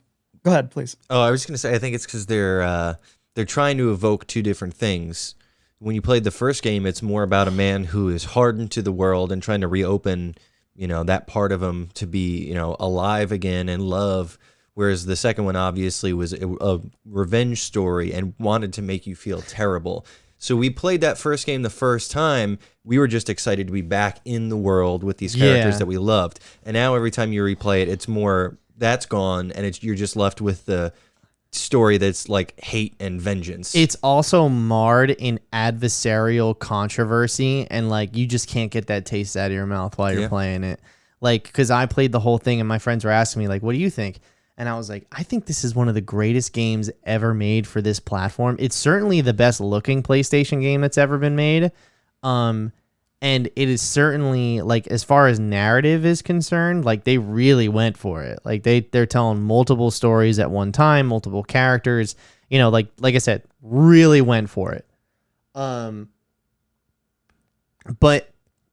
Go ahead, please. Oh, I was just gonna say, I think it's because they're trying to evoke two different things. When you played the first game, it's more about a man who is hardened to the world and trying to reopen, that part of him to be, alive again and love. Whereas the second one obviously was a revenge story and wanted to make you feel terrible. So we played that first game the first time. We were just excited to be back in the world with these characters that we loved. And now every time you replay it, it's more that's gone, and you're just left with the story that's like hate and vengeance. It's also marred in adversarial controversy, and like you just can't get that taste out of your mouth while you're playing it. Like, because I played the whole thing, and my friends were asking me like, "What do you think?" And I was like, "I think this is one of the greatest games ever made for this platform. It's certainly the best looking PlayStation game that's ever been made." And it is certainly, like, as far as narrative is concerned, like, they really went for it. Like, they're telling multiple stories at one time, multiple characters, like I said, really went for it. But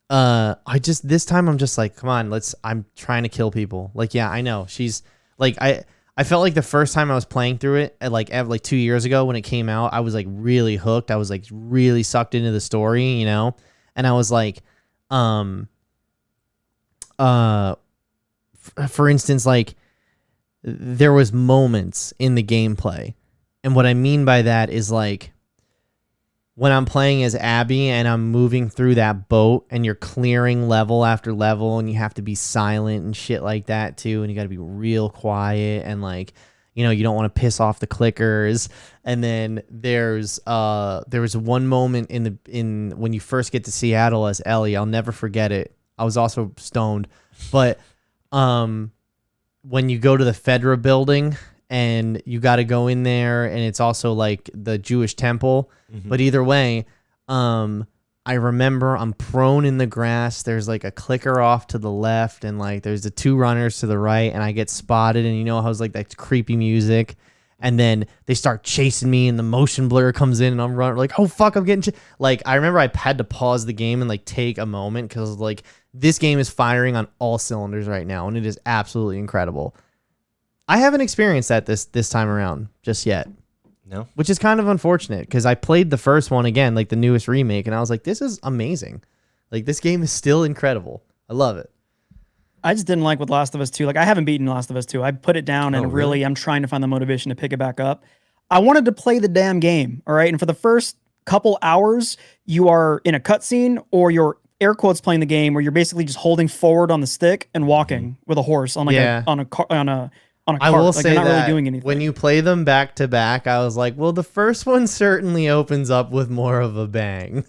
this time I'm just like, come on, I'm trying to kill people. Like, yeah, I know. She's, like, I felt like the first time I was playing through it, like 2 years ago when it came out, I was, like, really hooked. I was, like, really sucked into the story, And I was like, for instance, like there was moments in the gameplay. And what I mean by that is like when I'm playing as Abby and I'm moving through that boat and you're clearing level after level and you have to be silent and shit like that too. And you got to be real quiet and like, you don't want to piss off the clickers. And then there was one moment in when you first get to Seattle as Ellie. I'll never forget it. I was also stoned, but when you go to the Fedra building and you got to go in there, and it's also like the Jewish temple. Mm-hmm. But either way, I remember I'm prone in the grass. There's like a clicker off to the left, and like there's the two runners to the right, and I get spotted. And how it's like that creepy music, and then they start chasing me, and the motion blur comes in, and I'm running like, oh fuck, I'm getting like. I remember I had to pause the game and like take a moment because like this game is firing on all cylinders right now, and it is absolutely incredible. I haven't experienced that this time around just yet. No, which is kind of unfortunate because I played the first one again, like the newest remake, and I was like, this is amazing. Like, this game is still incredible. I love it. I just didn't like with Last of Us 2. Like, I haven't beaten Last of Us 2. I put it down and really? really I'm trying to find the motivation to pick it back up. I wanted to play the damn game, all right? And for the first couple hours, you are in a cutscene or you're air quotes playing the game where you're basically just holding forward on the stick and walking with a horse on like on a cart. I will like, say you're not that really doing anything. when you play them back to back, I was like, well, the first one certainly opens up with more of a bang.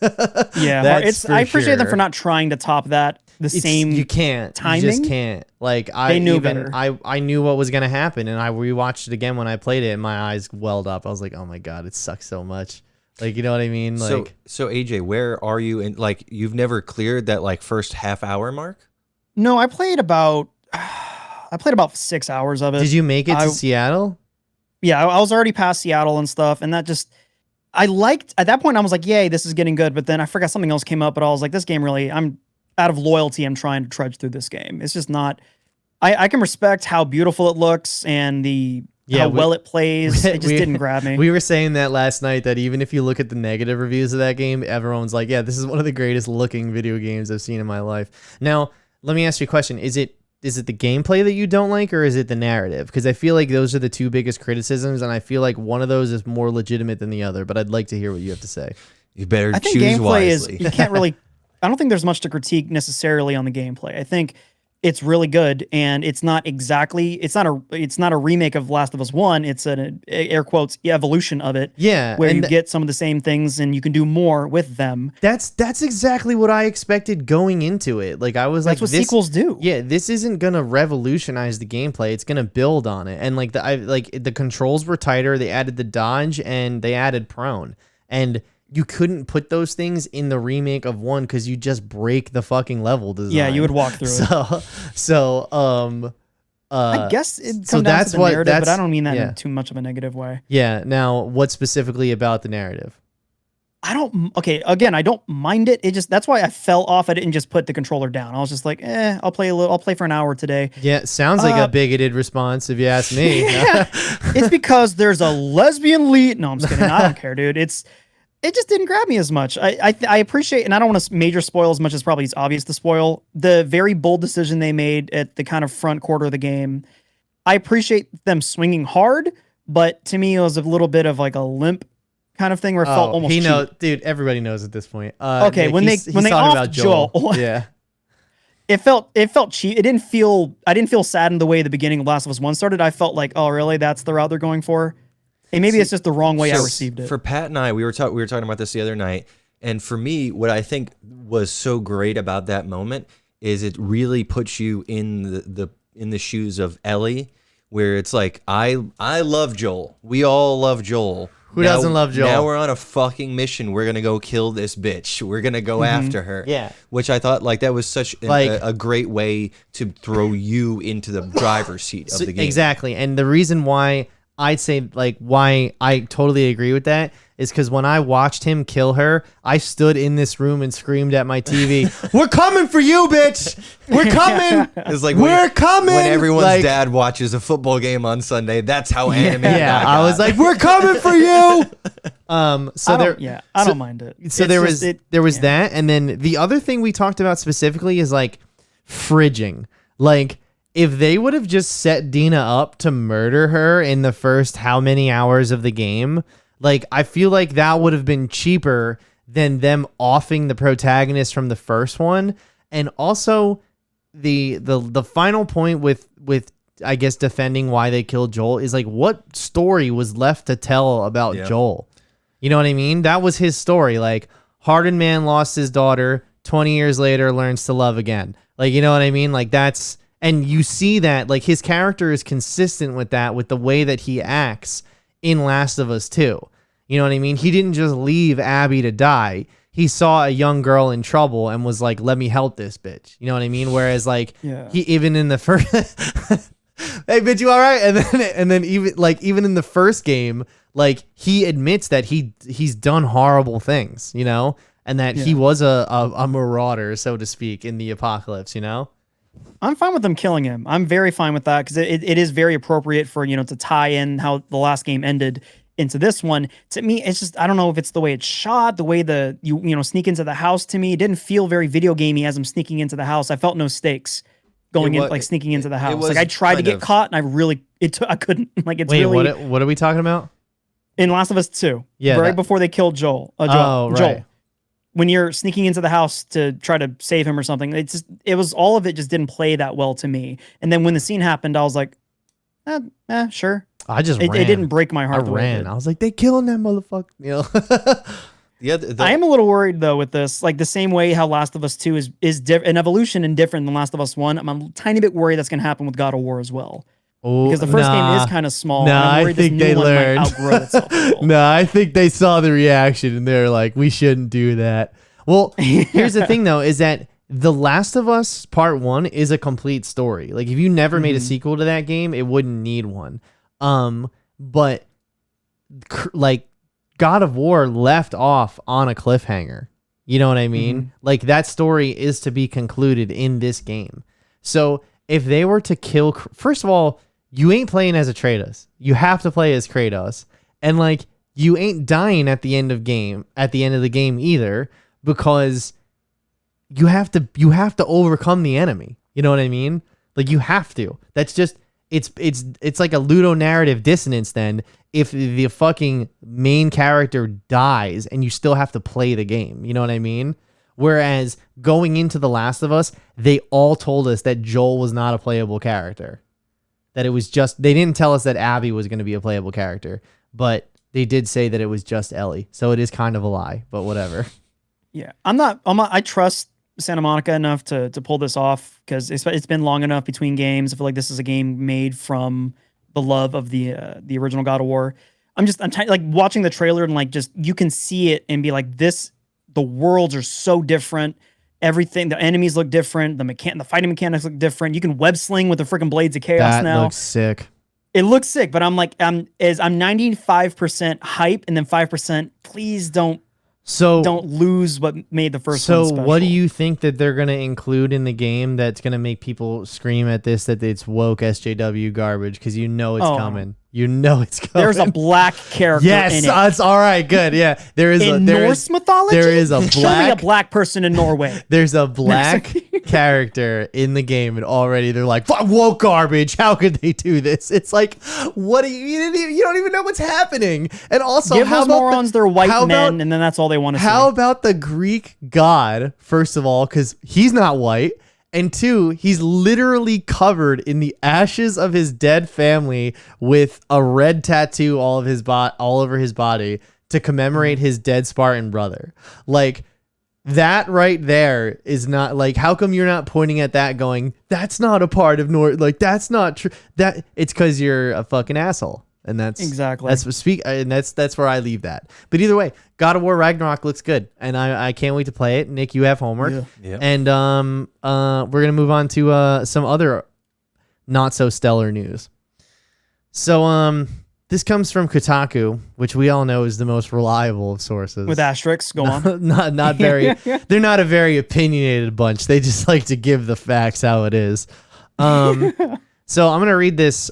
Yeah, That's for I appreciate them sure. for not trying to top that same You can't. timing. You just can't. Like They knew better. I knew what was gonna happen, and I rewatched it again when I played it, and my eyes welled up. I was like, oh my god, it sucks so much. Like, you know what I mean? Like, So AJ, where are you in, like, you've never cleared that like first half hour mark? No, I played about 6 hours of it. did you make it to Seattle? Yeah, I was already past Seattle and stuff, and that just I liked at that point. I was like, "Yay, this is getting good." But then I forgot something else came up, but I was like, "This game really." I'm out of loyalty. I'm trying to trudge through this game. It's just not. I can respect how beautiful it looks and how well it plays. It just didn't grab me. We were saying that last night, that even if you look at the negative reviews of that game, everyone's like, yeah, this is one of the greatest looking video games I've seen in my life. Now, let me ask you a question. Is it the gameplay that you don't like, or is it the narrative? Because I feel like those are the two biggest criticisms, and I feel like one of those is more legitimate than the other, but I'd like to hear what you have to say. You better I think choose gameplay wisely. is you can't really. I don't think there's much to critique necessarily on the gameplay. I think it's really good, and it's not a remake of Last of Us 1. It's an air quotes evolution of it. Yeah, where and you get some of the same things and you can do more with them. That's exactly what I expected going into it. Like, I was That's like, what sequels do. Yeah, this isn't gonna revolutionize the gameplay. It's gonna build on it. And like the controls were tighter. They added the dodge and they added prone. And you couldn't put those things in the remake of 1 because you just break the fucking level design. Yeah, you would walk through it. I guess it comes down to the narrative, but I don't mean that in too much of a negative way. Yeah. Now, what specifically about the narrative? Again, I don't mind it. That's why I fell off at it and just put the controller down. I was just like, I'll play for an hour today. Yeah, sounds like a bigoted response if you ask me. Yeah. It's because there's a lesbian lead. No, I'm just kidding. I don't care, dude. It just didn't grab me as much. I appreciate, and I don't want to major spoil as much as probably it's obvious to spoil, the very bold decision they made at the kind of front quarter of the game. I appreciate them swinging hard, but to me it was a little bit of like a limp kind of thing where it felt almost cheap. Dude, everybody knows at this point. Okay, Nick, when they talking offed about Joel. Yeah. It felt cheap. I didn't feel sad in the way the beginning of Last of Us 1 started. I felt like, oh really, that's the route they're going for? And maybe it's just the wrong way I received it. For Pat and I, we were talking about this the other night, and for me, what I think was so great about that moment is it really puts you in the shoes of Ellie, where it's like I love Joel. We all love Joel. Who doesn't love Joel? Now we're on a fucking mission. We're gonna go kill this bitch. We're gonna go after her. Yeah. Which I thought like that was such a great way to throw you into the driver's seat of the game. Exactly, and the reason why I'd say like why I totally agree with that is because when I watched him kill her, I stood in this room and screamed at my TV, "We're coming for you, bitch! We're coming! It's like we're coming!" When everyone's like, dad watches a football game on Sunday, that's how animated. Yeah, I was like, "We're coming for you!" I don't mind it. So there was that, and then the other thing we talked about specifically is like fridging, like. If they would have just set Dina up to murder her in the first how many hours of the game, like I feel like that would have been cheaper than them offing the protagonist from the first one. And also the final point with I guess defending why they killed Joel is like what story was left to tell about Joel? You know what I mean? That was his story. Like hardened man lost his daughter, 20 years later learns to love again. Like, you know what I mean? Like that's. And you see that, like, his character is consistent with that, with the way that he acts in Last of Us 2. You know what I mean? He didn't just leave Abby to die. He saw a young girl in trouble and was like, let me help this bitch. You know what I mean? Whereas, like, he even in the first... hey, bitch, you all right? And then even in the first game, like, he admits that he's done horrible things, you know? And that he was a marauder, so to speak, in the apocalypse, you know? I'm fine with them killing him. I'm very fine with that because it is very appropriate for, to tie in how the last game ended into this one. To me, it's just, I don't know if it's the way it's shot, the way you sneak into the house. To me, it didn't feel very video gamey as I'm sneaking into the house. I felt no stakes. going It in, wa- like sneaking into the it house. was Like I tried to kind get of- caught, and I couldn't. Like it's Wait, really what are we talking about? in Last of Us 2. Yeah, right that- before they killed Joel. Oh, right. Joel. When you're sneaking into the house to try to save him or something, it was all of it just didn't play that well to me. And then when the scene happened, I was like, sure. I just It ran. didn't break my I heart the way it ran. did. I was like, they killing that motherfucker. You know? Yeah, I am a little worried though with this, like the same way how Last of Us 2 is an evolution and different than Last of Us 1. I'm a tiny bit worried that's going to happen with God of War as well. Oh, Because the first game is kind of small. and I'm I worried this think new they one learned. might outgrow itself. a little. No, I think they saw the reaction and they're like, we shouldn't do that. Well, here's the thing though, is that The Last of Us Part 1 is a complete story. Like if you never made a sequel to that game, it wouldn't need one. But like God of War left off on a cliffhanger. You know what I mean? Like that story is to be concluded in this game. So if they were to kill, first of all, you ain't playing as a Kratos. You have to play as Kratos. And like you ain't dying at the end of the game either, because you have to overcome the enemy. You know what I mean? Like you have to. That's just it's like a ludonarrative dissonance then if the fucking main character dies and you still have to play the game. You know what I mean? Whereas going into The Last of Us, they all told us that Joel was not a playable character. That it was just, they didn't tell us that Abby was going to be a playable character, but they did say that it was just Ellie. So it is kind of a lie, but whatever. Yeah, I trust Santa Monica enough to pull this off because it's been long enough between games. I feel like this is a game made from the love of the original God of War. I'm like watching the trailer and like just you can see it and be like this. The worlds are so different. Everything, the enemies look different. The fighting mechanics look different. You can web sling with the freaking blades of chaos That now. looks sick. It looks sick, but I'm like, I'm 95% hype and then 5%. Please don't lose what made the first one So special. what do you think that they're going to include in the game that's going to make people scream at this, that it's woke SJW garbage? Because you know it's coming. You know it's coming. There's a black character yes, in it. that's all right. Good. Yeah. There is In Norse mythology? There is a Show me a black person in Norway. There's a black character in the game, and already they're like, "Fuck, woke garbage. How could they do this?" It's like, what do you don't even know what's happening. And also, Give how those about morons their white how men, about- and then that's all they want to see. How about the Greek god, first of all, because he's not white. And two, he's literally covered in the ashes of his dead family with a red tattoo all over his body to commemorate his dead Spartan brother. Like, that right there is not like, how come you're not pointing at that going, that's not a part of like, that's not true. That it's because you're a fucking asshole. And that's Exactly. that's where I leave that. But either way, God of War Ragnarok looks good, and I can't wait to play it. Nick, you have homework, Yeah. and we're gonna move on to some other not so stellar news. So this comes from Kotaku, which we all know is the most reliable of sources. With asterisks, go on. not very. They're not a very opinionated bunch. They just like to give the facts how it is. So I'm gonna read this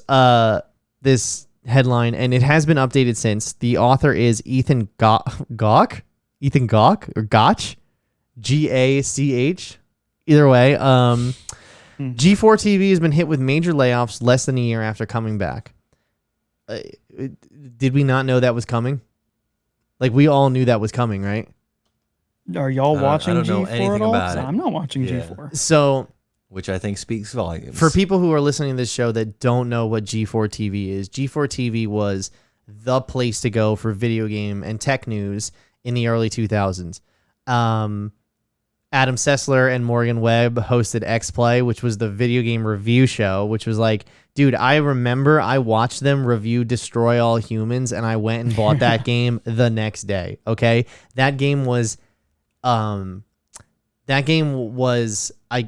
headline, and it has been updated since. The author is Ethan Gach, Ethan Gach or Gach, Gach. Either way, G4TV has been hit with major layoffs less than a year after coming back. Did we not know that was coming? Like, we all knew that was coming, right? Are y'all watching I don't know G4 anything at all? about 'Cause it. I'm not watching Yeah. G4. So Which I think speaks volumes. for people who are listening to this show that don't know what G4TV is, G4TV was the place to go for video game and tech news in the early 2000s. Adam Sessler and Morgan Webb hosted X-Play, which was the video game review show, which was like, dude, I remember I watched them review Destroy All Humans, and I went and bought that game the next day. Okay, that game was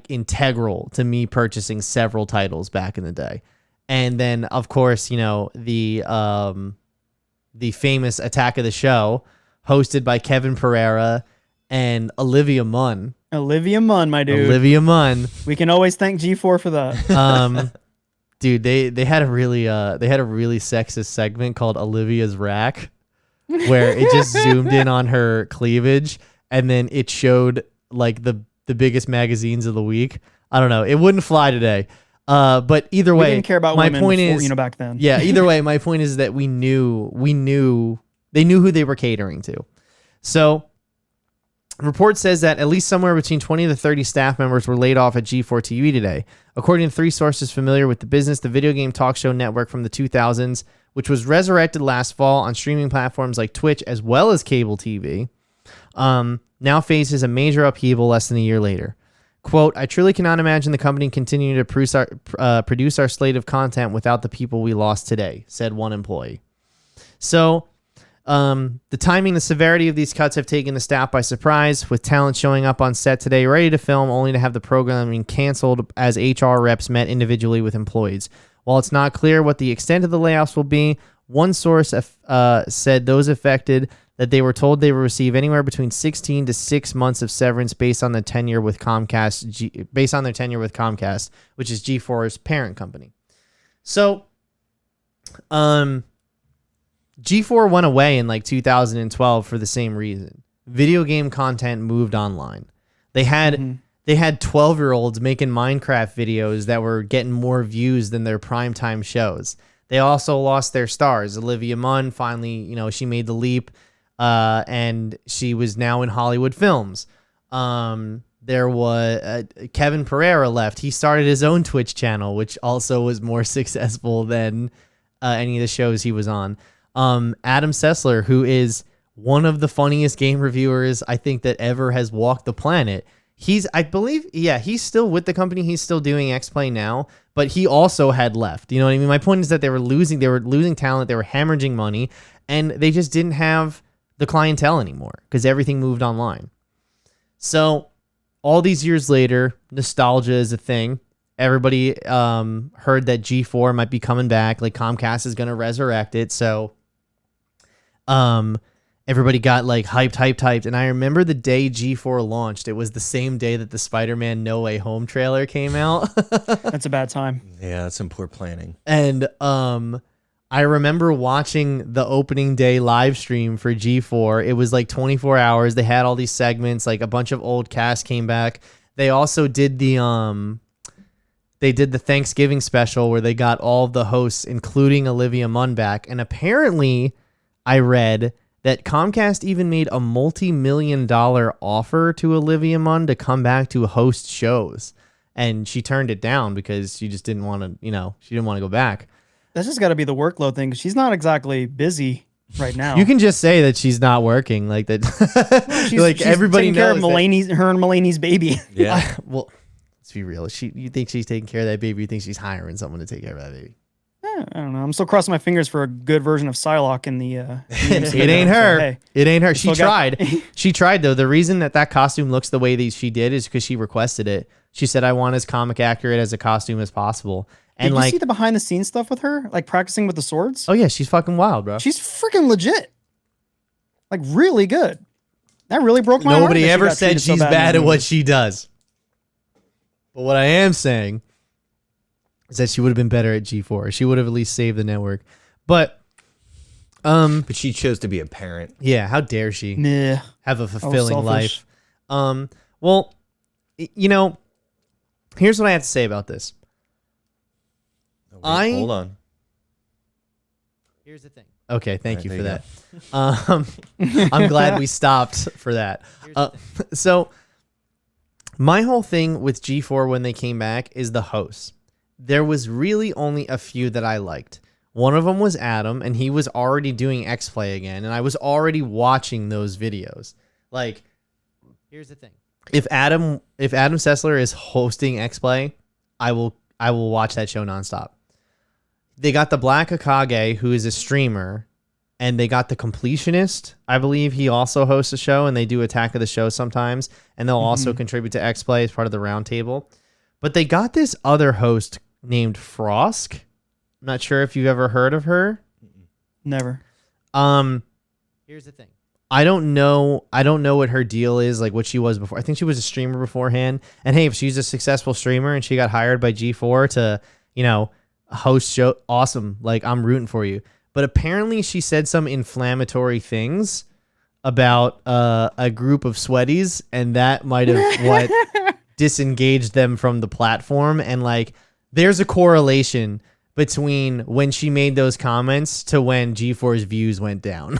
integral to me purchasing several titles back in the day. And then, of course, you know, the famous Attack of the Show, hosted by Kevin Pereira and Olivia Munn. Olivia Munn, my dude. Olivia Munn. We can always thank G4 for that. Dude, they had a really sexist segment called Olivia's Rack, where it just zoomed in on her cleavage, and then it showed like the biggest magazines of the week. I don't know. It wouldn't fly today. But either We way, didn't care about my women point before, is, back then. yeah, either way, my point is that they knew who they were catering to. So, report says that at least somewhere between 20 to 30 staff members were laid off at G4TV today. According to 3 sources familiar with the business, the video game talk show network from the 2000s, which was resurrected last fall on streaming platforms like Twitch as well as cable TV, now faces a major upheaval less than a year later. Quote, I truly cannot imagine the company continuing to produce our slate of content without the people we lost today, said one employee. So, the timing, the severity of these cuts have taken the staff by surprise, with talent showing up on set today ready to film only to have the programming canceled as HR reps met individually with employees. While it's not clear what the extent of the layoffs will be, one source said those affected that they were told they will receive anywhere between 16 to 6 months of severance based on their tenure with Comcast, which is G4's parent company. So, G4 went away in like 2012 for the same reason. Video game content moved online. They had 12-year-olds making Minecraft videos that were getting more views than their primetime shows. They also lost their stars. Olivia Munn finally, she made the leap, and she was now in Hollywood films. There was Kevin Pereira left. He started his own Twitch channel, which also was more successful than any of the shows he was on. Adam Sessler, who is one of the funniest game reviewers I think that ever has walked the planet. He's still with the company. He's still doing X-Play now, but he also had left. You know what I mean? My point is that they were losing talent. They were hemorrhaging money, and they just didn't have the clientele anymore because everything moved online. So all these years later, nostalgia is a thing. Everybody heard that G4 might be coming back. Like Comcast is going to resurrect it. So everybody got like hyped. And I remember the day G4 launched. It was the same day that the Spider-Man No Way Home trailer came out. That's a bad time. Yeah, that's some poor planning. And I remember watching the opening day live stream for G4. It was like 24 hours. They had all these segments. Like a bunch of old cast came back. They also did the Thanksgiving special where they got all of the hosts, including Olivia Munn, back. And apparently, I read that Comcast even made a multi-million-dollar offer to Olivia Munn to come back to host shows. And she turned it down because she just didn't want to, she didn't want to go back. That's just got to be the workload thing. 'Cause she's not exactly busy right now. You can just say that she's not working like that. She's everybody taking care knows of her and Mulaney's baby. Yeah. Well, let's be real. You think she's taking care of that baby? You think she's hiring someone to take care of that baby? I don't know. I'm still crossing my fingers for a good version of Psylocke in the. It ain't her. Hey, it ain't her. She still got- tried. She tried though. The reason that costume looks the way that she did is because she requested it. She said, "I want as comic accurate as a costume as possible." And Did you like, see the behind the scenes stuff with her, like practicing with the swords? oh yeah, she's fucking wild, bro. She's freaking legit. Like really good. That really broke my heart. Nobody that she ever got said treated so she's in bad this at what movie. she does. But what I am saying is that she would have been better at G4. She would have at least saved the network. But But she chose to be a parent. yeah, how dare she Meh. have a fulfilling selfish. life? Well, here's what I have to say about this. Oh, wait, hold on. Here's the thing. Okay, thank you All for right, that. I'm glad we stopped for that. So my whole thing with G4 when they came back is the hosts. There was really only a few that I liked. One of them was Adam, and he was already doing X-Play again, and I was already watching those videos. Like, here's the thing. If Adam Sessler is hosting X-Play, I will watch that show nonstop. They got the Black Hokage, who is a streamer, and they got the Completionist. I believe he also hosts a show, and they do Attack of the Show sometimes, and they'll also contribute to X-Play as part of the roundtable. But they got this other host named Frosk. I'm not sure if you've ever heard of her. Never. Here's the thing. I don't know what her deal is, like what she was before. I think she was a streamer beforehand. And hey, if she's a successful streamer and she got hired by G4 to, host show, awesome. Like, I'm rooting for you. But apparently she said some inflammatory things about a group of sweaties, and that might have what disengaged them from the platform. And like, there's a correlation between when she made those comments to when G4's views went down.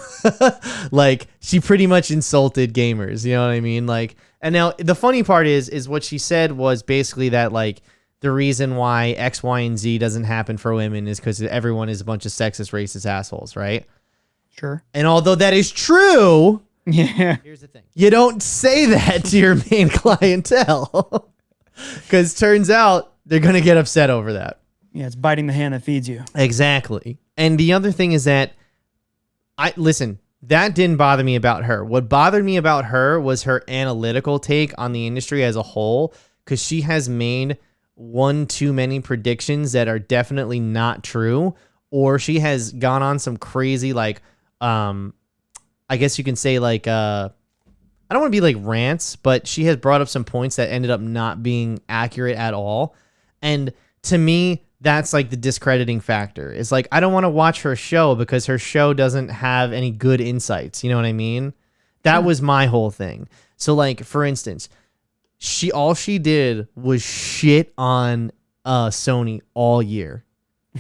Like, she pretty much insulted gamers, you know what I mean? Like, and now the funny part is what she said was basically that like the reason why X, Y, and Z doesn't happen for women is because everyone is a bunch of sexist, racist assholes, right? Sure. And although that is true, Yeah. here's the thing. You don't say that to your main clientele. Because turns out they're going to get upset over that. Yeah, it's biting the hand that feeds you. Exactly. And the other thing is that, listen, that didn't bother me about her. What bothered me about her was her analytical take on the industry as a whole, because she has made one too many predictions that are definitely not true, or she has gone on some crazy, like, I guess you can say, like, I don't want to be like rants, but she has brought up some points that ended up not being accurate at all. And to me, that's like the discrediting factor. It's like, I don't want to watch her show because her show doesn't have any good insights. You know what I mean? That was my whole thing. So like, for instance, all she did was shit on Sony all year.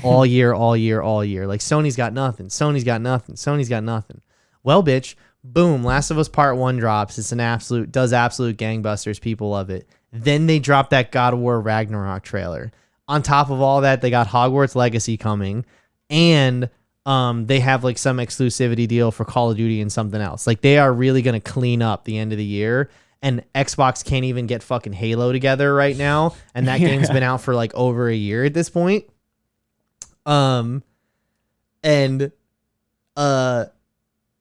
All year. Like, Sony's got nothing. Sony's got nothing. Well, bitch, boom, Last of Us Part 1 drops. It's does absolute gangbusters. People love it. Then they dropped that God of War Ragnarok trailer. On top of all that, they got Hogwarts Legacy coming, and they have like some exclusivity deal for Call of Duty and something else. Like, they are really going to clean up the end of the year, and Xbox can't even get fucking Halo together right now, and that game's been out for like over a year at this point.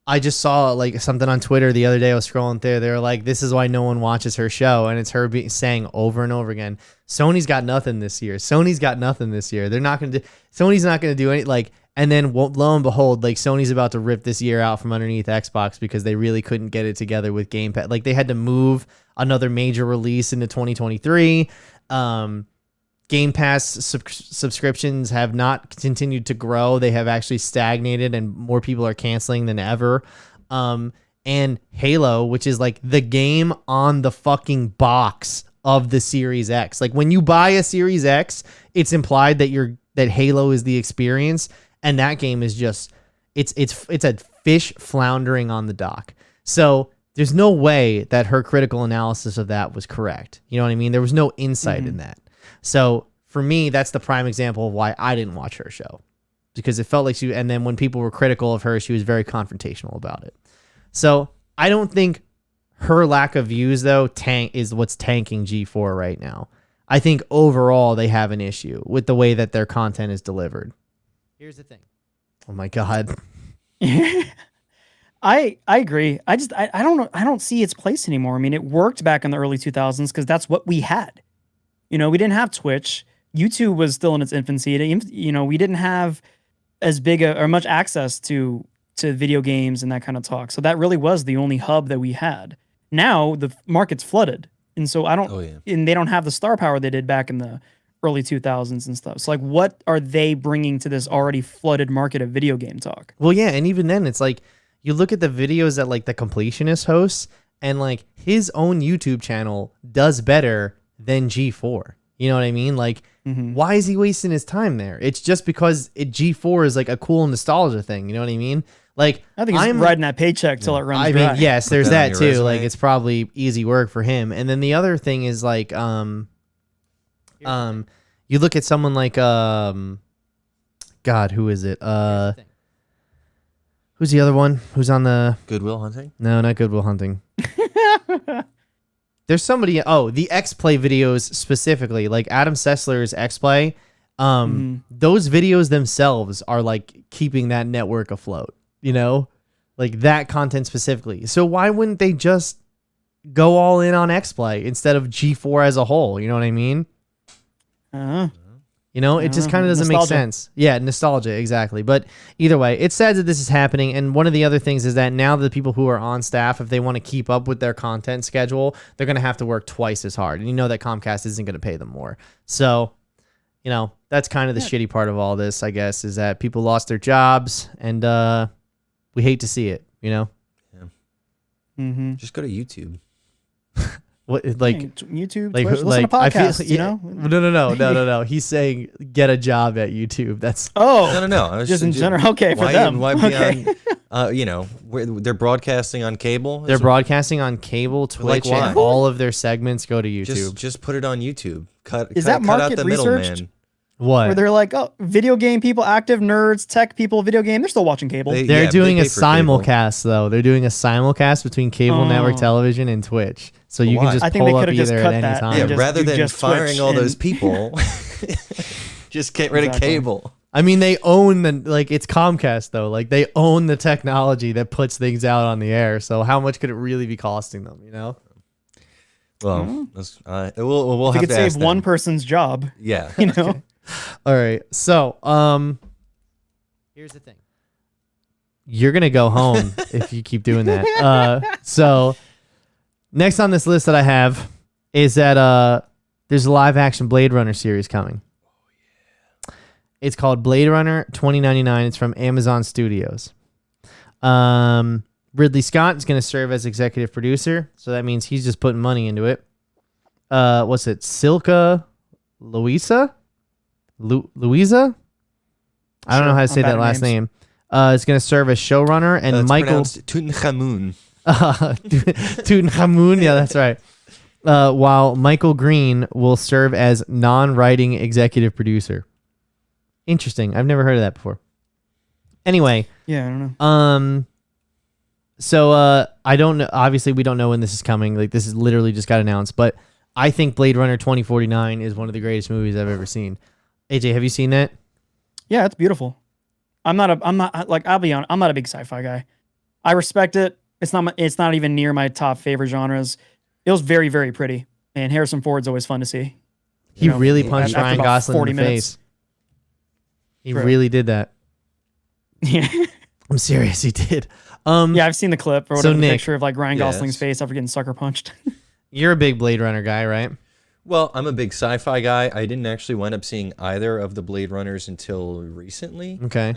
I just saw like something on Twitter the other day. I was scrolling through. They were like, "This is why no one watches her show," and it's her saying over and over again, "Sony's got nothing this year. Sony's got nothing this year. They're not gonna do. Sony's not gonna do any like." And then lo and behold, like Sony's about to rip this year out from underneath Xbox because they really couldn't get it together with Game Pass. Like, they had to move another major release into 2023. Game Pass subscriptions have not continued to grow. They have actually stagnated, and more people are canceling than ever. And Halo, which is like the game on the fucking box of the Series X. Like, when you buy a Series X, it's implied that Halo is the experience, and that game is just it's a fish floundering on the dock. So there's no way that her critical analysis of that was correct. You know what I mean? There was no insight in that. So for me, that's the prime example of why I didn't watch her show, because it felt like and then when people were critical of her, she was very confrontational about it. So I don't think her lack of views though is what's tanking G4 right now. I think overall they have an issue with the way that their content is delivered. Here's the thing. Oh my God. I agree. I don't know. I don't see its place anymore. I mean, it worked back in the early 2000s because that's what we had. You know, we didn't have Twitch. YouTube was still in its infancy. You know, we didn't have as big or much access to video games and that kind of talk. So that really was the only hub that we had. Now the market's flooded, and so and they don't have the star power they did back in the early 2000s and stuff. So like, what are they bringing to this already flooded market of video game talk? Well, yeah, and even then, it's like you look at the videos that like the Completionist hosts, and like his own YouTube channel does better than G4. You know what I mean? Like, why is he wasting his time there? It's just because G4 is like a cool nostalgia thing. You know what I mean? Like, I think he's riding that paycheck till it runs dry. I mean, yes, there's that too. Resume. Like, it's probably easy work for him. And then the other thing is like, you look at someone like, God, who is it? Who's the other one? Who's on the Good Will Hunting? No, not Good Will Hunting. There's somebody. Oh, the X-Play videos specifically, like Adam Sessler's X-Play. Those videos themselves are like keeping that network afloat. You know, like that content specifically. So why wouldn't they just go all in on X-Play instead of G4 as a whole? You know what I mean? You know, it just kind of doesn't make sense. Yeah, nostalgia, exactly. But either way, it's sad that this is happening. And one of the other things is that now the people who are on staff, if they want to keep up with their content schedule, they're going to have to work twice as hard. And you know that Comcast isn't going to pay them more. So, you know, that's kind of the shitty part of all this, I guess, is that people lost their jobs, and we hate to see it, you know? Yeah. Just go to YouTube. What like YouTube, like Twitch, listen like to I feel podcasts, you know? no. He's saying get a job at YouTube. That's Oh, No. I was just in general. Okay, for why, them. Why be Okay. on, they're broadcasting on cable? they're broadcasting on cable, Twitch, why? and all of their segments go to YouTube. Just put it on YouTube. Is cut that out market the researched? middleman. What? Where they're like, oh, video game people, active nerds, tech people, video game. They're still watching cable. They're Yeah, doing they a pay for cable. simulcast though. They're doing a simulcast between cable network Oh. television and Twitch, so you Why? can just I think they pull up could've just either cut at any that time. and Yeah, just rather do than just firing Twitch all those and- people, just get rid Exactly. of cable. I mean, they own it's Comcast though. Like they own the technology that puts things out on the air. So how much could it really be costing them? You know? Well, we'll If have you could to ask save one them. person's job, Yeah. you know. All right. So here's the thing. You're gonna go home if you keep doing that. So next on this list that I have is that there's a live action Blade Runner series coming. It's called Blade Runner 2099. It's from Amazon Studios. Ridley Scott is going to serve as executive producer, so that means he's just putting money into it. What's it? Silka Louisa? Louisa? I don't know Sure, how to I'm say bad that at last names. name. Is going to serve as showrunner, and It's Michael pronounced Tutankhamun. Tutankhamun. Yeah, that's right. While Michael Green will serve as non-writing executive producer. Interesting. I've never heard of that before. Anyway, Yeah, I don't know. so I don't know. Obviously, we don't know when this is coming. Like this is literally just got announced, but I think Blade Runner 2049 is one of the greatest movies I've ever seen. AJ, have you seen that? Yeah, it's beautiful. I'm not like, I'll be honest, I'm not a big sci-fi guy. I respect it. It's not even near my top favorite genres. It was very, very pretty, and Harrison Ford's always fun to see. He You know, really punched after Ryan about Gosling 40 in the minutes. face. He Right. really did that. Yeah, I'm serious. He did. yeah, I've seen the clip or So whatever, the Nick- picture of like Ryan Yes. Gosling's face after getting sucker punched. You're a big Blade Runner guy, right? Well, I'm a big sci-fi guy. I didn't actually wind up seeing either of the Blade Runners until recently. Okay.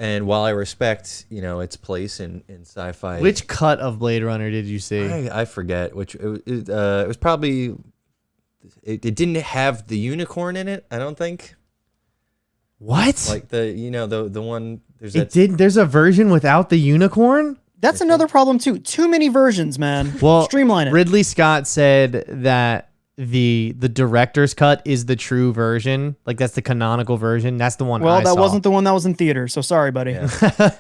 And while I respect, its place in sci-fi, Which cut of Blade Runner did you see? I forget which it was probably it didn't have the unicorn in it. I don't think What? like the one there's It did. There's a version without the unicorn. That's another problem too. Too many versions, man. Well, Streamline it. Ridley Scott said that the director's cut is the true version. Like that's the canonical version. That's the one. Well, I that saw. wasn't the one that was in theater, so sorry, buddy. Yeah.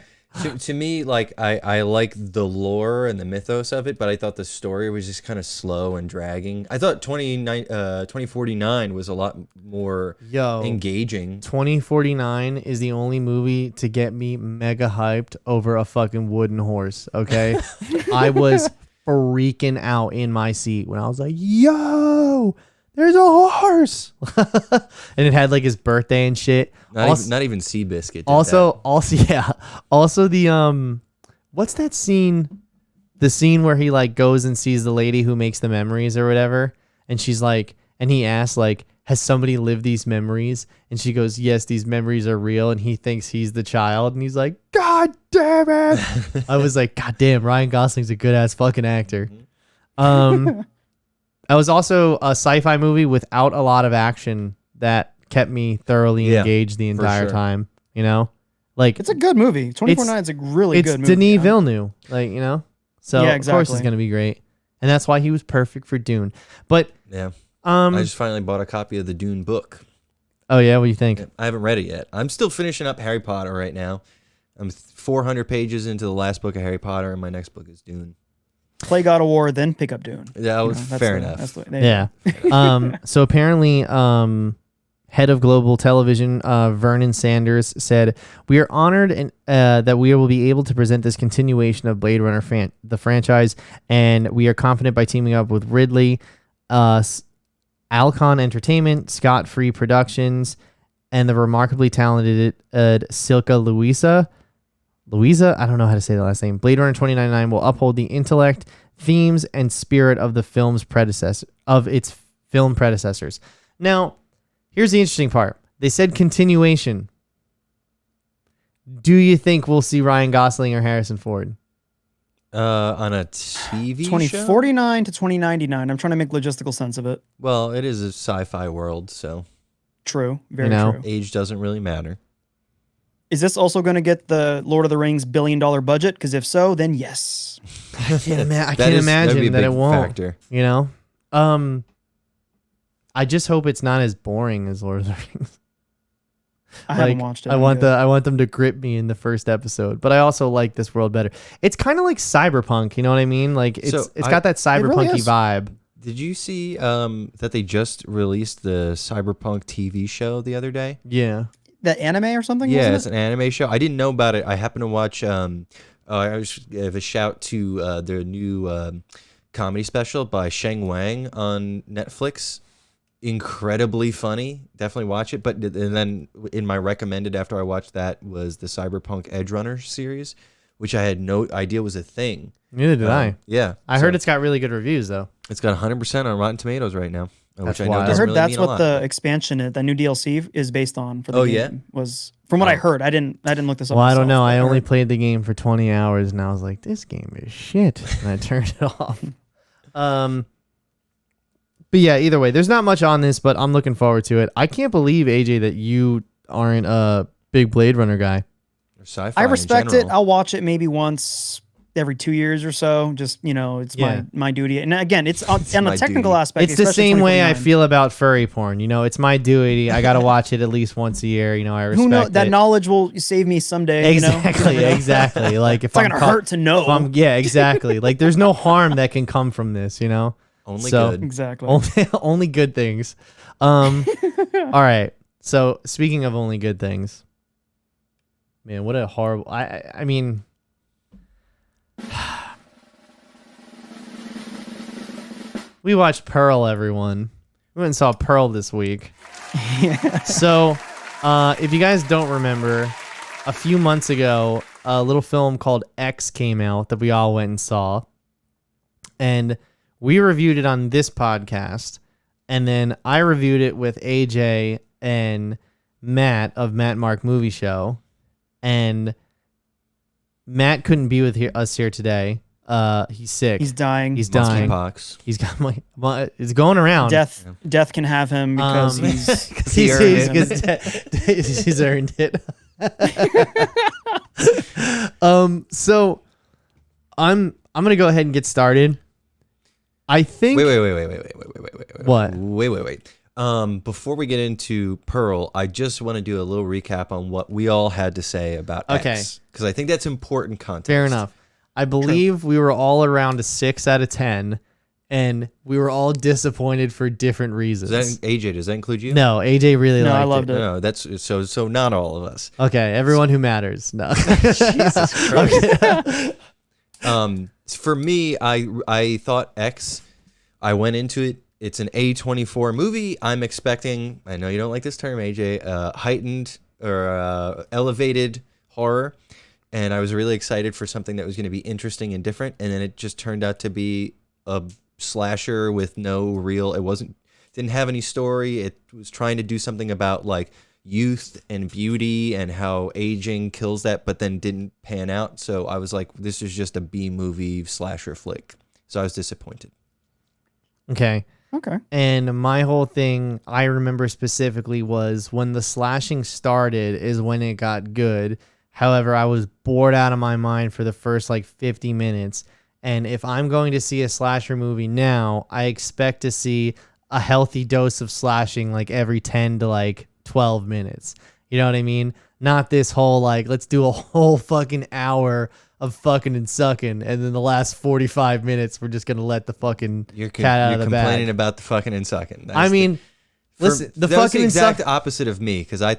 to me, like I like the lore and the mythos of it, but I thought the story was just kind of slow and dragging. I thought 2049 was a lot more engaging. 2049 is the only movie to get me mega hyped over a fucking wooden horse. Okay, I was freaking out in my seat when I was like, "Yo, there's a horse!" And it had like his birthday and shit. Not even Seabiscuit. Did Also, yeah. Also, the what's that scene? The scene where he like goes and sees the lady who makes the memories or whatever, and she's like, and he asks like, "Has somebody lived these memories?" And she goes, "Yes, these memories are real." And he thinks he's the child, and he's like, "God damn it!" I was like, "God damn, Ryan Gosling's a good ass fucking actor." I was also a sci-fi movie without a lot of action that kept me thoroughly engaged the entire sure. time. You know, like It's a good movie. 24/9 is a really it's good movie. Denis yeah. Villeneuve, like so Yeah, of course it's exactly. gonna be great, and that's why he was perfect for Dune. But Yeah. I I just finally bought a copy of the Dune book. oh yeah, what do you think? I haven't read it yet. I'm still finishing up Harry Potter right now. I'm 400 pages into the last book of Harry Potter, and my next book is Dune. Play God of War, then pick up Dune. That was That's fair the- enough. that's the- there you go. Yeah. So apparently, head of global television, Vernon Sanders, said, "We are honored and that we will be able to present this continuation of Blade Runner the franchise, and we are confident by teaming up with Ridley, Alcon Entertainment, Scott Free Productions, and the remarkably talented Silka Louisa, I don't know how to say the last name. Blade Runner 2099 will uphold the intellect, themes, and spirit of its film predecessors." Now, here's the interesting part. They said continuation. Do you think we'll see Ryan Gosling or Harrison Ford? On a TV show? 2049 to 2099. I'm trying to make logistical sense of it. Well, it is a sci-fi world, so True. Very You know? true. age doesn't really matter. Is this also going to get the Lord of the Rings $1 billion budget? Because if so, then yes. I can't That'd be imagine a that it big won't. factor. You know, I just hope it's not as boring as Lord of the Rings. I haven't watched it. I want them to grip me in the first episode, but I also like this world better. It's kind of like cyberpunk, you know what I mean? Like it's got that cyberpunky is. vibe. Did you see that they just released the Cyberpunk TV show the other day? Yeah. That anime or something? Yeah, wasn't it's an anime show. I didn't know about it. I happened to watch. I was give a shout to their new comedy special by Sheng Wang on Netflix. Incredibly funny. Definitely watch it. But and then in my recommended after I watched that was the Cyberpunk Edge Runner series, which I had no idea was a thing. Neither did I. Yeah, I heard it's got really good reviews though. it's got 100% on Rotten Tomatoes right now, which I know wild. I doesn't heard really that's mean a what lot. the expansion, that new DLC is based on for the Oh, game. yeah? Was from what I heard. I didn't look this up. Well, I don't myself, know. but I only heard- played the game for 20 hours and I was like, this game is shit. And I turned it off. But yeah, either way, there's not much on this, but I'm looking forward to it. I can't believe, AJ, that you aren't a big Blade Runner guy. Or sci-fi I in respect it. general. I'll watch it maybe once every 2 years or so. Just, it's Yeah. my duty. And again, it's on my a technical duty. aspect. It's the especially same way I 2049. feel about furry porn. It's my duty. I got to watch it at least once a year. I respect Who knows? That it. knowledge will save me someday. Exactly, You know? exactly. Like if It's not I'm gonna caught- hurt to know. Yeah, exactly. Like there's no harm that can come from this. Only So- good. Exactly. Only good things. All right. So speaking of only good things, man, what a horrible. I mean, we watched Pearl. Everyone, we went and saw Pearl this week. So, if you guys don't remember, a few months ago, a little film called X came out that we all went and saw, and we reviewed it on this podcast, and then I reviewed it with AJ and Matt of Matt Mark Movie Show, and Matt couldn't be with us here today. He's sick. He's dying. He's dying. Monkeypox. He's got it's going around. Death can have him because he's 'cause He earned he's earned it. So I'm gonna go ahead and get started. I think. Wait. What? Wait. Before we get into Pearl, I just want to do a little recap on what we all had to say about Okay. X, because I think that's important context. Fair enough. I believe we were all around a 6 out of 10, and we were all disappointed for different reasons. AJ, does that include you? No, AJ really liked I loved it. No, that's so not all of us. Okay, everyone who matters. No. Jesus Christ. For me, I thought X. I went into it. It's an A24 movie. I'm expecting. I know you don't like this term, AJ. Heightened or elevated horror, and I was really excited for something that was going to be interesting and different. And then it just turned out to be a slasher with no real. Didn't have any story. It was trying to do something about like youth and beauty and how aging kills that, but then didn't pan out. So I was like, this is just a B movie slasher flick. So I was disappointed. Okay. okay. And my whole thing, I remember specifically, was when the slashing started is when it got good. However, I was bored out of my mind for the first like 50 minutes. And if I'm going to see a slasher movie now, I expect to see a healthy dose of slashing like every 10 to like 12 minutes. You know what I mean? Not this whole like, let's do a whole fucking hour of fucking and sucking, and then the last 45 minutes we're just gonna let the fucking cat out of the complaining bag. about the fucking and sucking. I mean, listen, the that was fucking the and exact suck. opposite of me, because I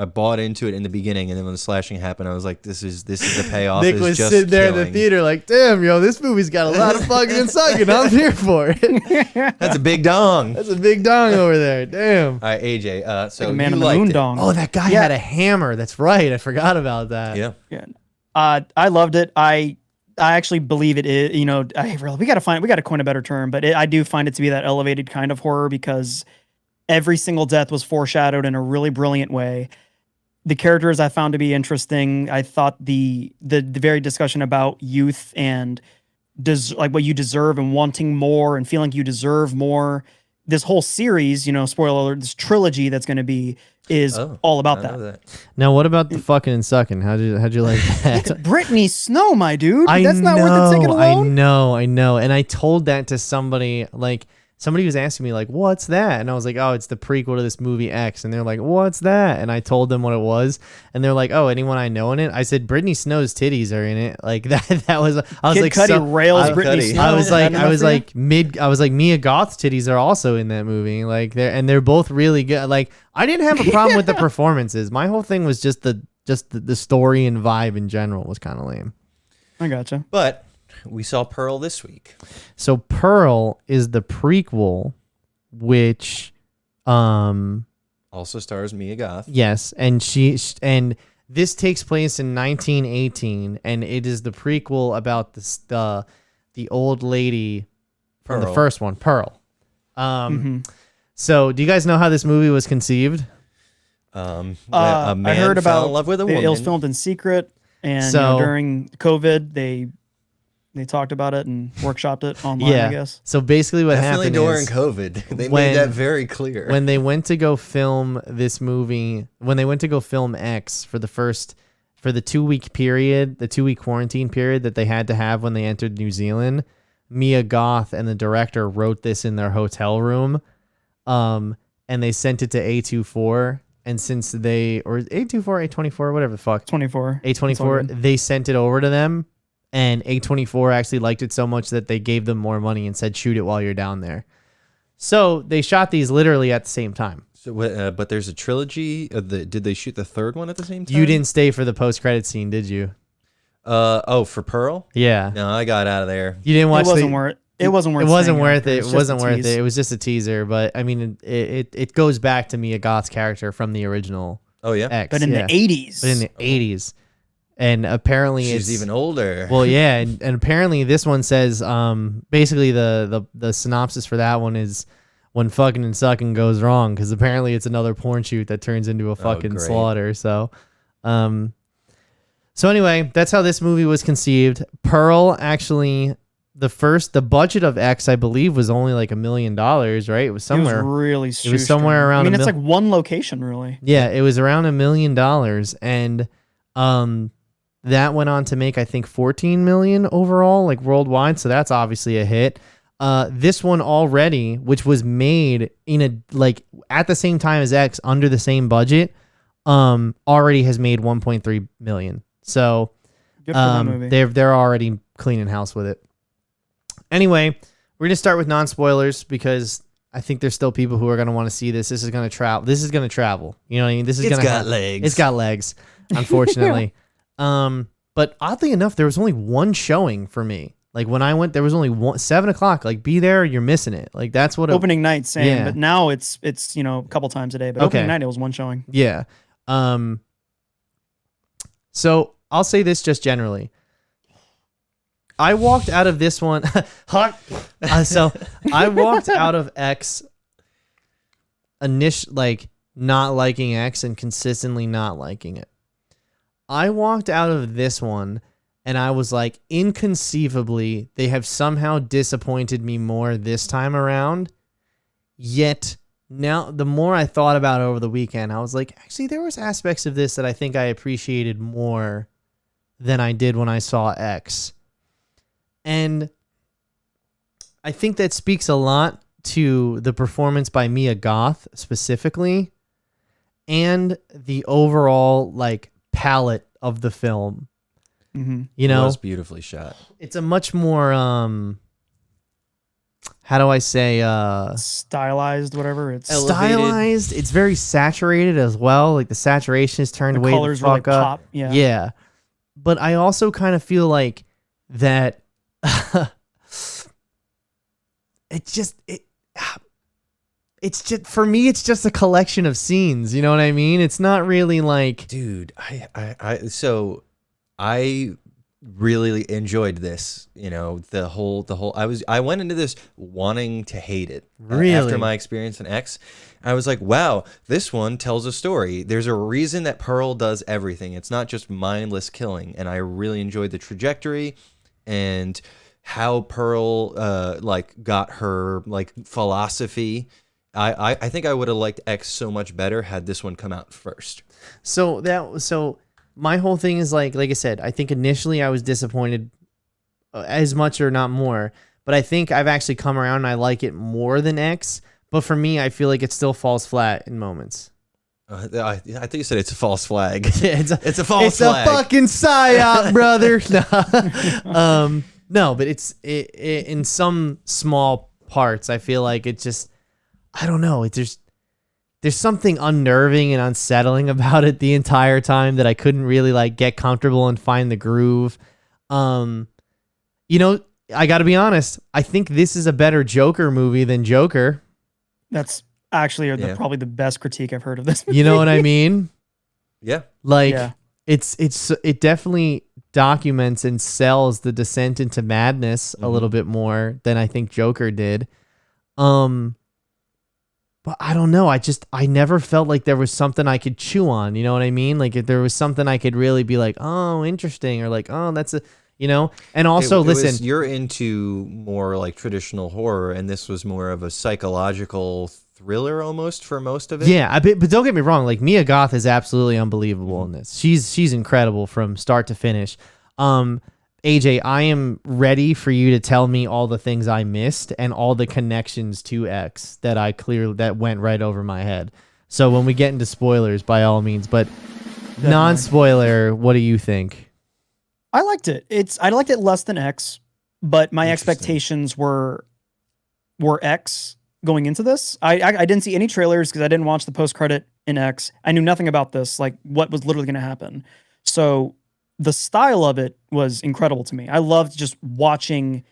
bought into it in the beginning, and then when the slashing happened, I was like, this is the payoff. Nick is was just sitting there in the killing. theater like, damn, yo, this movie's got a lot of fucking and sucking. I'm here for it. That's a big dong. That's a big dong over there. Damn. All right, AJ. So Like a man you in the liked moon it. dong. Oh, that guy Yeah. had a hammer. That's right. I forgot about that. Yeah. Yeah. I loved it. I actually believe it is, we got to coin a better term, but I do find it to be that elevated kind of horror because every single death was foreshadowed in a really brilliant way. the characters I found to be interesting. I thought the very discussion about youth and like what you deserve and wanting more and feeling like you deserve more. This whole series, spoiler alert, this trilogy that's going to be is all about that. Now, what about the fucking and sucking? How'd you like that? It's Brittany Snow, my dude. That's not worth the ticket alone. I know. And I told that to somebody, like, somebody was asking me, like, what's that? And I was like, oh, it's the prequel to this movie X. And they're like, what's that? And I told them what it was. And they're like, oh, anyone I know in it? I said, Brittany Snow's titties are in it. Like that was, I was Kid like, Cudi rails Brittany Snow. I was like Mia Goth's titties are also in that movie. Like they're both really good. Like I didn't have a problem with the performances. My whole thing was just the story and vibe in general was kind of lame. I gotcha. But we saw Pearl this week. So Pearl is the prequel, which also stars Mia Goth. Yes, and this takes place in 1918, and it is the prequel about the old lady from the first one, Pearl. So do you guys know how this movie was conceived? A man I heard fell about in love with a woman. It was filmed in secret, and during COVID, they talked about it and workshopped it online, I guess. So basically what Definitely happened during is COVID. They made that very clear. When they went to go film this movie, when they went to go film X for the 2-week period, the 2-week quarantine period that they had to have when they entered New Zealand, Mia Goth and the director wrote this in their hotel room. And they sent it to A24. And since or A24, A24, whatever the fuck. 24. A24, they sent it over to them. And A24 actually liked it so much that they gave them more money and said, shoot it while you're down there. So they shot these literally at the same time. So, but there's a trilogy. Did they shoot the third one at the same time? You didn't stay for the post-credit scene, did you? For Pearl? Yeah. No, I got out of there. You didn't watch It wasn't worth it. It wasn't worth it. It wasn't worth tease. it. It was just a teaser. But I mean, it goes back to Mia Goth's character from the original X. But in the 80s. But in the 80s. And apparently she's even older. Well, yeah, and apparently this one says basically the synopsis for that one is when fucking and sucking goes wrong, because apparently it's another porn shoot that turns into a fucking slaughter. So anyway, that's how this movie was conceived. Pearl actually the budget of X, I believe, was only like $1 million, right? It was somewhere. It was really it was somewhere around. I mean, it's like one location, really. Yeah, it was around $1 million, and that went on to make, I think, 14 million overall, like worldwide. So that's obviously a hit. This one already, which was made at the same time as X, under the same budget, already has made 1.3 million. So good for that movie. They're already cleaning house with it. Anyway, we're gonna start with non-spoilers because I think there's still people who are gonna want to see this. This is gonna travel. You know what I mean? It's got legs. It's got legs, unfortunately. But oddly enough, there was only one showing for me. Like when I went, there was only 7 o'clock. Like be there, you're missing it. Like that's what opening night, same. Yeah. But now it's a couple times a day. But opening night, it was one showing. Yeah. So I'll say this just generally. I walked out of this one. So I walked out of X not liking X and consistently not liking it. I walked out of this one and I was like, inconceivably, they have somehow disappointed me more this time around. Yet now, the more I thought about it over the weekend, I was like, actually, there was aspects of this that I think I appreciated more than I did when I saw X. And I think that speaks a lot to the performance by Mia Goth specifically and the overall palette of the film. Mm-hmm. You know, it was beautifully shot. It's a much more how do I say stylized, whatever. It's stylized. It's very saturated as well. Like the saturation is turned way the fuck really up. Pop. Yeah. Yeah. But I also kind of feel like that it's just for me, it's just a collection of scenes. You know what I mean? It's not really like, dude, I really enjoyed this. You know, the whole. I went into this wanting to hate it. Really? After my experience in X, I was like, wow, this one tells a story. There's a reason that Pearl does everything. It's not just mindless killing. And I really enjoyed the trajectory and how Pearl like got her like philosophy. I think I would have liked X so much better had this one come out first. So my whole thing is like I said, I think initially I was disappointed as much or not more, but I think I've actually come around and I like it more than X. But for me, I feel like it still falls flat in moments. I think you said it's a false flag. It's a false flag. It's a fucking psyop, brother. No, but it's in some small parts. I feel like it just, I don't know. There's something unnerving and unsettling about it the entire time that I couldn't really like get comfortable and find the groove. You know, I got to be honest. I think this is a better Joker movie than Joker. That's actually probably the best critique I've heard of this movie. You know what I mean? Yeah. Like Yeah. it definitely documents and sells the descent into madness a little bit more than I think Joker did. But I don't know. I never felt like there was something I could chew on. You know what I mean? Like if there was something I could really be like, oh, interesting, or like, oh, that's a, you know. And also, listen, you're into more like traditional horror, and this was more of a psychological thriller almost for most of it. Yeah, but don't get me wrong. Like Mia Goth is absolutely unbelievable in this. She's incredible from start to finish. AJ, I am ready for you to tell me all the things I missed and all the connections to X that went right over my head. So when we get into spoilers, by all means, but non-spoiler, what do you think? I liked it. I liked it less than X, but my expectations were X going into this. I didn't see any trailers because I didn't watch the post-credit in X. I knew nothing about this, like what was literally going to happen. So the style of it was incredible to me. I loved just watching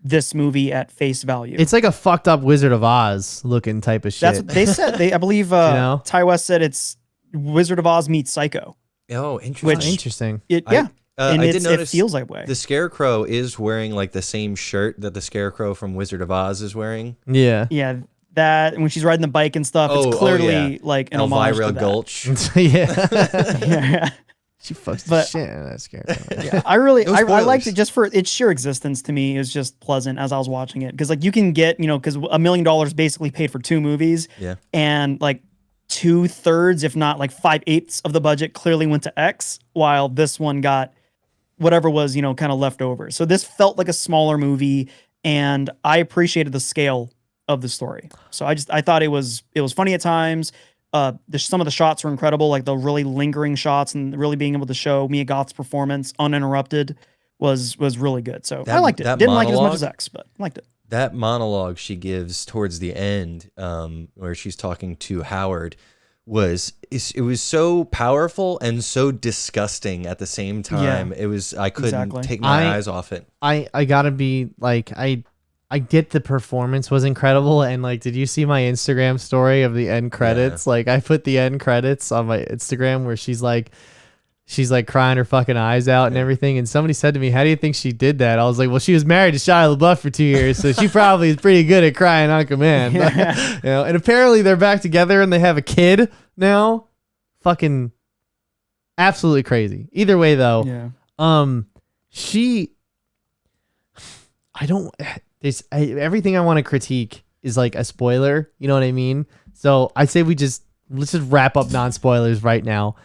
this movie at face value. It's like a fucked up Wizard of Oz looking type of shit. That's what they said. I believe Ty West said it's Wizard of Oz meets Psycho. Oh, interesting. Interesting. And I did notice it feels that way. The Scarecrow is wearing like the same shirt that the Scarecrow from Wizard of Oz is wearing. Yeah. Yeah, that and when she's riding the bike and stuff, it's clearly like an homage to Elvira that. Gulch. Yeah. Yeah. She fucks the shit out of that Scarecrow. Yeah, I liked spoilers. it just for its sheer existence. To me, it was just pleasant as I was watching it because like you can get because $1 million basically paid for 2 movies. Yeah. And like 2/3, if not like 5/8 of the budget clearly went to X, while this one got whatever was kind of left over. So this felt like a smaller movie, and I appreciated the scale of the story. So I thought it was funny at times. Some of the shots were incredible, like the really lingering shots and really being able to show Mia Goth's performance uninterrupted was really good. So I liked it. Didn't like it as much as X, but liked it. That monologue she gives towards the end, where she's talking to Howard, it was so powerful and so disgusting at the same time. Yeah, I couldn't take my eyes off it. I gotta be like, I get the performance was incredible, and like, did you see my Instagram story of the end credits? Yeah. Like, I put the end credits on my Instagram where she's like crying her fucking eyes out and everything. And somebody said to me, "How do you think she did that?" I was like, "Well, she was married to Shia LaBeouf for 2 years, so she probably is pretty good at crying on command." Yeah. And apparently they're back together and they have a kid now. Fucking absolutely crazy. Either way, though, everything I want to critique is like a spoiler. You know what I mean? So I say let's just wrap up non-spoilers right now.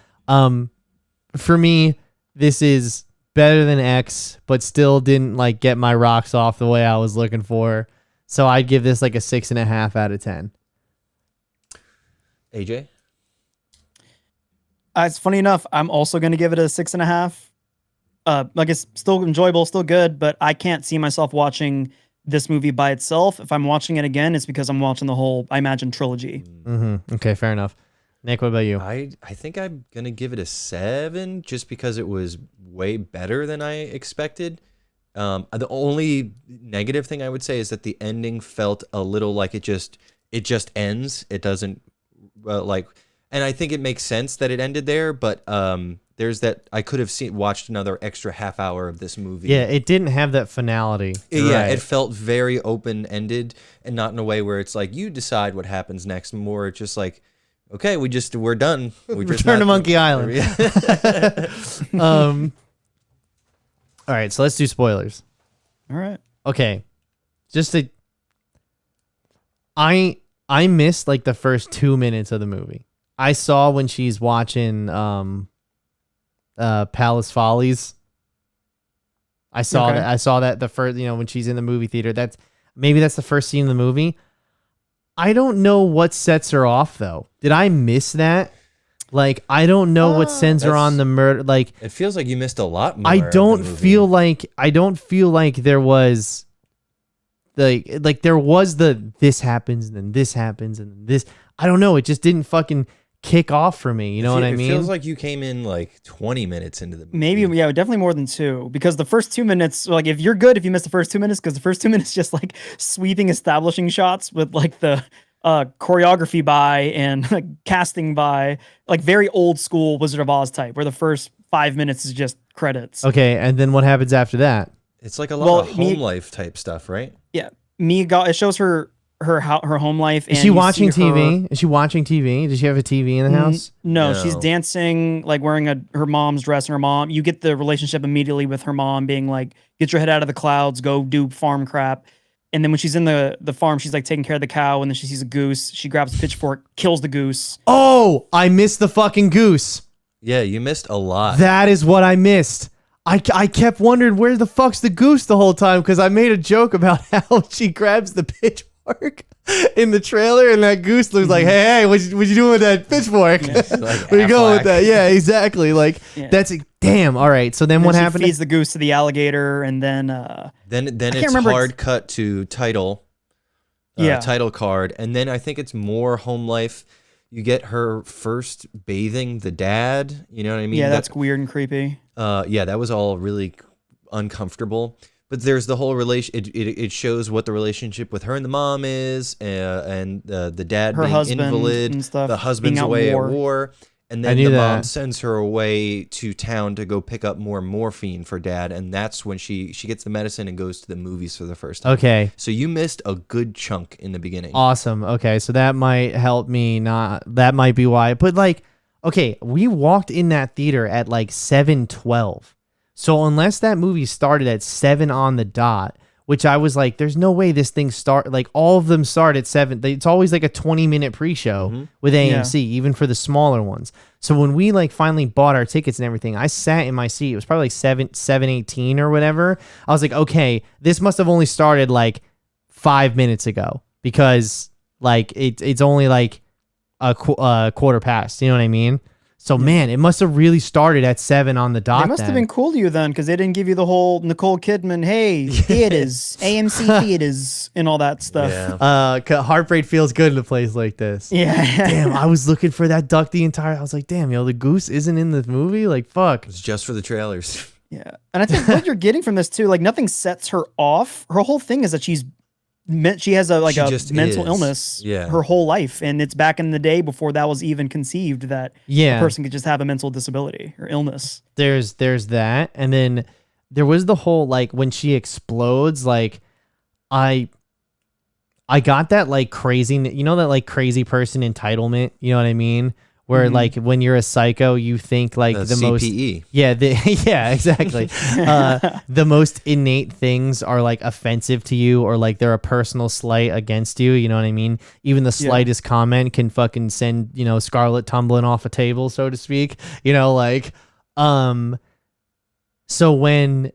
For me, this is better than X, but still didn't like get my rocks off the way I was looking for. So I'd give this like a 6.5 out of 10. AJ? It's funny enough, I'm also going to give it a 6.5. Like it's still enjoyable, still good, but I can't see myself watching this movie by itself. If I'm watching it again, it's because I'm watching the whole, I imagine, trilogy. Mm-hmm. Okay, fair enough. Nick, what about you? I think I'm going to give it a 7 just because it was way better than I expected. The only negative thing I would say is that the ending felt a little like it just ends. It doesn't and I think it makes sense that it ended there, but there's that I could have watched another extra half hour of this movie. Yeah, it didn't have that finality. Yeah, Right. it felt very open-ended and not in a way where it's like you decide what happens next. More it's just like, okay, we're done. We just Return to not- Monkey Island. All right, so let's do spoilers. All right. Okay, just to, I missed like the first 2 minutes of the movie. I saw when she's watching Palace Follies. I saw Okay. that. I saw that the first, when she's in the movie theater. That's the first scene in the movie. I don't know what sets her off though. Did I miss that? Like, I don't know what sends her on the murder. Like, It feels like you missed a lot more. I of the don't movie. feel like there was like there was this happens and then this happens and then this. I don't know. It just didn't fucking kick off for me. You know what I mean? It feels like you came in like 20 minutes into the movie. Maybe, yeah, definitely more than 2, because the first 2 minutes, like, if you're good if you miss the first 2 minutes, because the first 2 minutes just like sweeping establishing shots with like the choreography by and like casting by, like very old school Wizard of Oz type, where the first 5 minutes is just credits. Okay, and then what happens after that? It's like a lot of me- home life type stuff, right? Yeah, Mia Goth, it shows her home life. Is and she you watching see her- TV? Is she watching TV? Does she have a TV in the house? No, No. she's dancing, like wearing her mom's dress, and her mom. You get the relationship immediately with her mom being like, "Get your head out of the clouds, go do farm crap." And then when she's in the farm, she's like taking care of the cow, and then she sees a goose. She grabs a pitchfork, kills the goose. Oh, I missed the fucking goose. Yeah, you missed a lot. That is what I missed. I kept wondering where the fuck's the goose the whole time because I made a joke about how she grabs the pitchfork in the trailer and that goose looks like, hey, what you doing with that pitchfork? Like Where you going with Aflac. that? Yeah, exactly. Like Yeah. that's damn. All right. So then And what then she happened? feeds the goose to the alligator, and then Then can't it's remember hard cut to title. Yeah. Title card, and then I think it's more home life. You get her first bathing the dad. You know what I mean? yeah, that's weird and creepy. Yeah, that was all really uncomfortable. But there's the whole relation. It shows what the relationship with her and the mom is, and the dad Her being husband invalid, and stuff, the husband's being out away war. at war, and I then knew the mom that. sends her away to town to go pick up more morphine for dad, and that's when she gets the medicine and goes to the movies for the first time. Okay. So you missed a good chunk in the beginning. Awesome. Okay. So that might help me that might be why. But like, okay, we walked in that theater at like 7:12. So unless that movie started at 7 on the dot, which I was like, there's no way this thing like all of them start at 7. It's always like a 20-minute pre-show with AMC, even for the smaller ones. So when we like finally bought our tickets and everything, I sat in my seat. It was probably like 7:18 or whatever. I was like, okay, this must have only started like 5 minutes ago because like it's only like a quarter past. You know what I mean? So man, it must have really started at 7 on the dot. They must have then. been cool to you then, because they didn't give you the whole Nicole Kidman, hey, theaters, AMC theaters, and all that stuff. Yeah. Heartbreak feels good in a place like this. Yeah. Damn, I was looking for that duck the entire. I was like, damn, the goose isn't in the movie. Like, fuck. It's just for the trailers. Yeah. And I think what you're getting from this too, like nothing sets her off. Her whole thing is that she has a She a just mental is. illness Yeah. her whole life. And it's back in the day before that was even conceived that Yeah. a person could just have a mental disability or illness. There's that, and then there was the whole like when she explodes. Like, I got that like crazy, that like crazy person entitlement. You know what I mean? Where like when you're a psycho, you think like the most. CPE. Yeah, yeah, exactly. The most innate things are like offensive to you, or like they're a personal slight against you. You know what I mean? Even the slightest comment can fucking send Scarlet tumbling off a table, so to speak. So when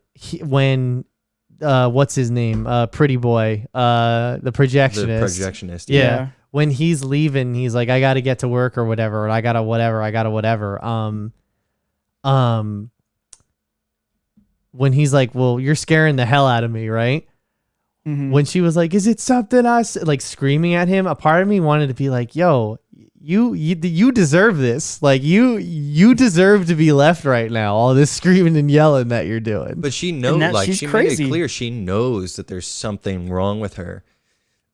what's his name? Pretty boy, the projectionist. The projectionist. Yeah. When he's leaving, he's like, I got to get to work or whatever, or I got to whatever. When he's like, well, you're scaring the hell out of me, right? Mhm. When she was like, is it something I said? Like screaming at him, a part of me wanted to be like, yo, you deserve this. Like you deserve to be left right now. All this screaming and yelling that you're doing. But she knows, like she's she crazy. made it clear she knows that there's something wrong with her.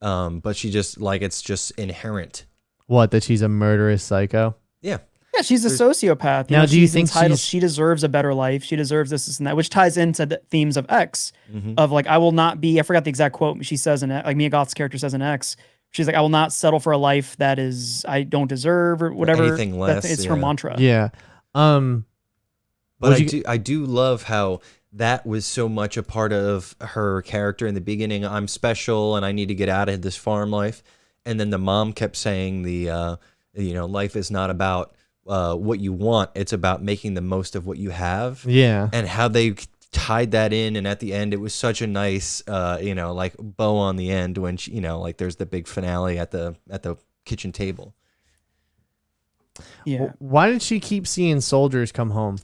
But she just like it's just inherent. What, that she's a murderous psycho? Yeah. Yeah, she's a sociopath. Now, do you she's think entitled? she's- She deserves a better life. She deserves this and that, which ties into the themes of X. Mm-hmm. Of like, I will not be. I forgot the exact quote she says in like Mia Goth's character says in X. She's like, I will not settle for a life that is I don't deserve or whatever. anything less, It's her yeah. mantra. Yeah. But Would I do love how that was so much a part of her character in the beginning. I'm special and I need to get out of this farm life. And then the mom kept saying life is not about what you want. It's about making the most of what you have. Yeah. And how they tied that in. And at the end, it was such a nice, like bow on the end when she, like there's the big finale at the kitchen table. Yeah. Why did she keep seeing soldiers come home?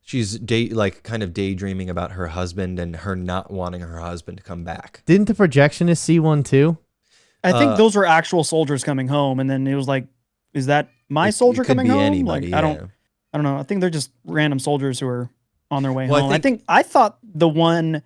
She's kind of daydreaming about her husband and her not wanting her husband to come back. Didn't the projectionist see one too? I think those were actual soldiers coming home, and then it was like, is that my soldier It could coming be home? anybody, Like, yeah. I don't know. I think they're just random soldiers who are on their way Well, home. I thought the one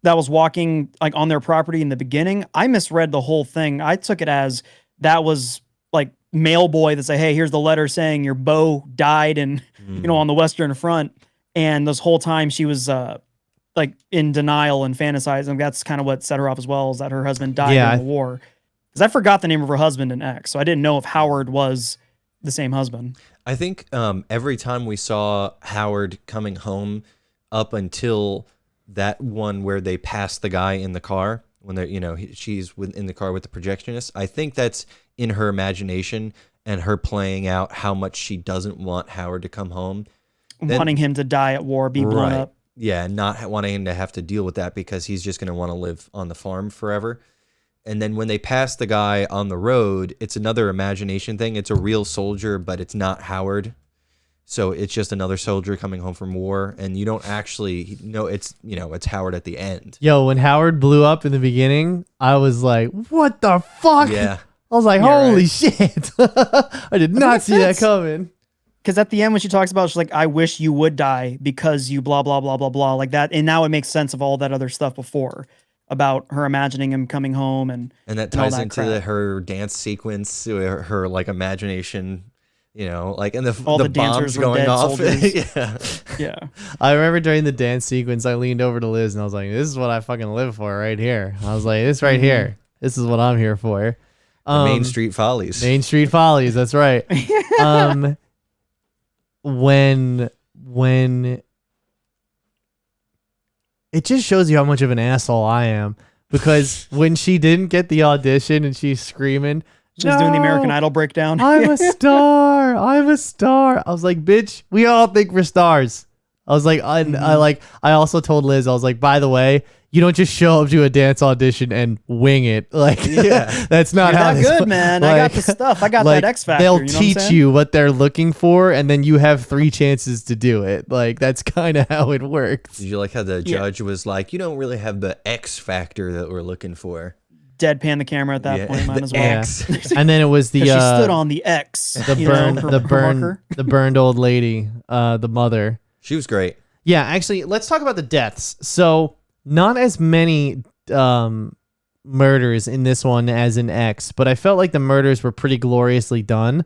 that was walking like on their property in the beginning, I misread the whole thing. I took it as that was like mail boy that say, hey, here's the letter saying your beau died and on the Western Front. And this whole time she was like in denial and fantasizing. That's kind of what set her off as well, is that her husband died in the war. Because I forgot the name of her husband in X, so I didn't know if Howard was the same husband. I think every time we saw Howard coming home up until that one where they passed the guy in the car, when they're, she's in the car with the projectionist, I think that's in her imagination and her playing out how much she doesn't want Howard to come home. Wanting him to die at war, be blown up. Yeah, not wanting him to have to deal with that because he's just going to want to live on the farm forever. And then when they pass the guy on the road, it's another imagination thing. It's a real soldier, but it's not Howard. So it's just another soldier coming home from war. And you don't actually know it's Howard at the end. Yo, when Howard blew up in the beginning, I was like, what the fuck? Yeah. I was like, holy shit. I did not see that coming. Because at the end, when she talks about, she's like, I wish you would die because you blah, blah, blah, blah, blah, like that. And now it makes sense of all that other stuff before about her imagining him coming home. And that ties into her dance sequence, her like imagination, like, and all the dancers bombs were going dead off. soldiers. Yeah. I remember during the dance sequence, I leaned over to Liz and I was like, this is what I fucking live for right here. I was like, this right here. This is what I'm here for. Main Street Follies. Main Street Follies. That's right. When it just shows you how much of an asshole I am, because when she didn't get the audition and she's screaming, she's doing the American Idol breakdown. I'm a star. I'm a star. I was like, bitch, we all think we're stars. I was like, I also told Liz, I was like, by the way, you don't just show up to a dance audition and wing it. Like, that's not You're how that this good, man. I got the stuff. I got that X Factor. They'll you know what I'm teach saying? you what they're looking for, and then you have 3 chances to do it. Like, that's kind of how it works. Did you like how the judge was like, you don't really have the X factor that we're looking for? Deadpan the camera at that point, mine as well. X. And then it was the She stood on the X. the burned old lady, the mother. She was great. Yeah, actually, let's talk about the deaths. So, not as many murders in this one as in X, but I felt like the murders were pretty gloriously done.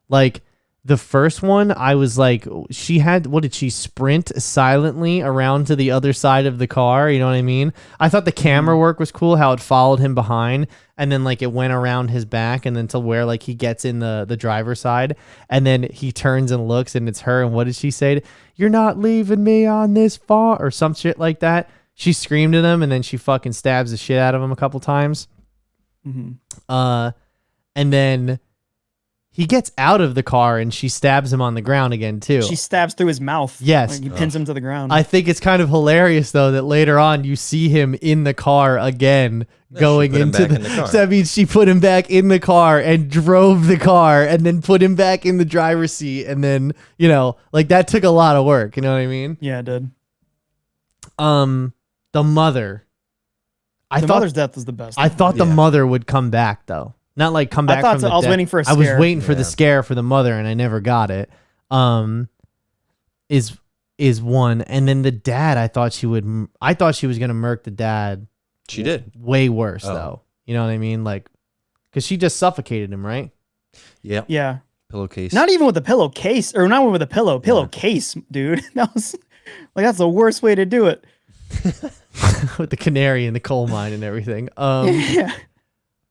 Like, the first one, I was like, what did she sprint silently around to the other side of the car? You know what I mean? I thought the camera work was cool, how it followed him behind, and then like it went around his back, and then to where like he gets in the driver's side, and then he turns and looks, and it's her, and what did she say? You're not leaving me on this farm, or some shit like that. She screamed at him, and then she fucking stabs the shit out of him a couple times. And then he gets out of the car and she stabs him on the ground again too. She stabs through his mouth. Yes. Like, he pins him to the ground. I think it's kind of hilarious though that later on you see him in the car again going into the car. So that means she put him back in the car and drove the car and then put him back in the driver's seat, and then, like that took a lot of work, you know what I mean? Yeah, it did. The mother. The mother's death was the best. I thought the mother would come back though. Not like come back. I thought from so. the I was dead. waiting for a I was scare. waiting for the scare for the mother, and I never got it. Is one, and then the dad. I thought she would. I thought she was gonna murk the dad. She did. Way worse though. You know what I mean? Like, because she just suffocated him, right? Yep. Yeah. Pillowcase. Not even with the pillowcase, or not even with a pillowcase, dude. That was like, that's the worst way to do it. With the canary in the coal mine and everything. Yeah.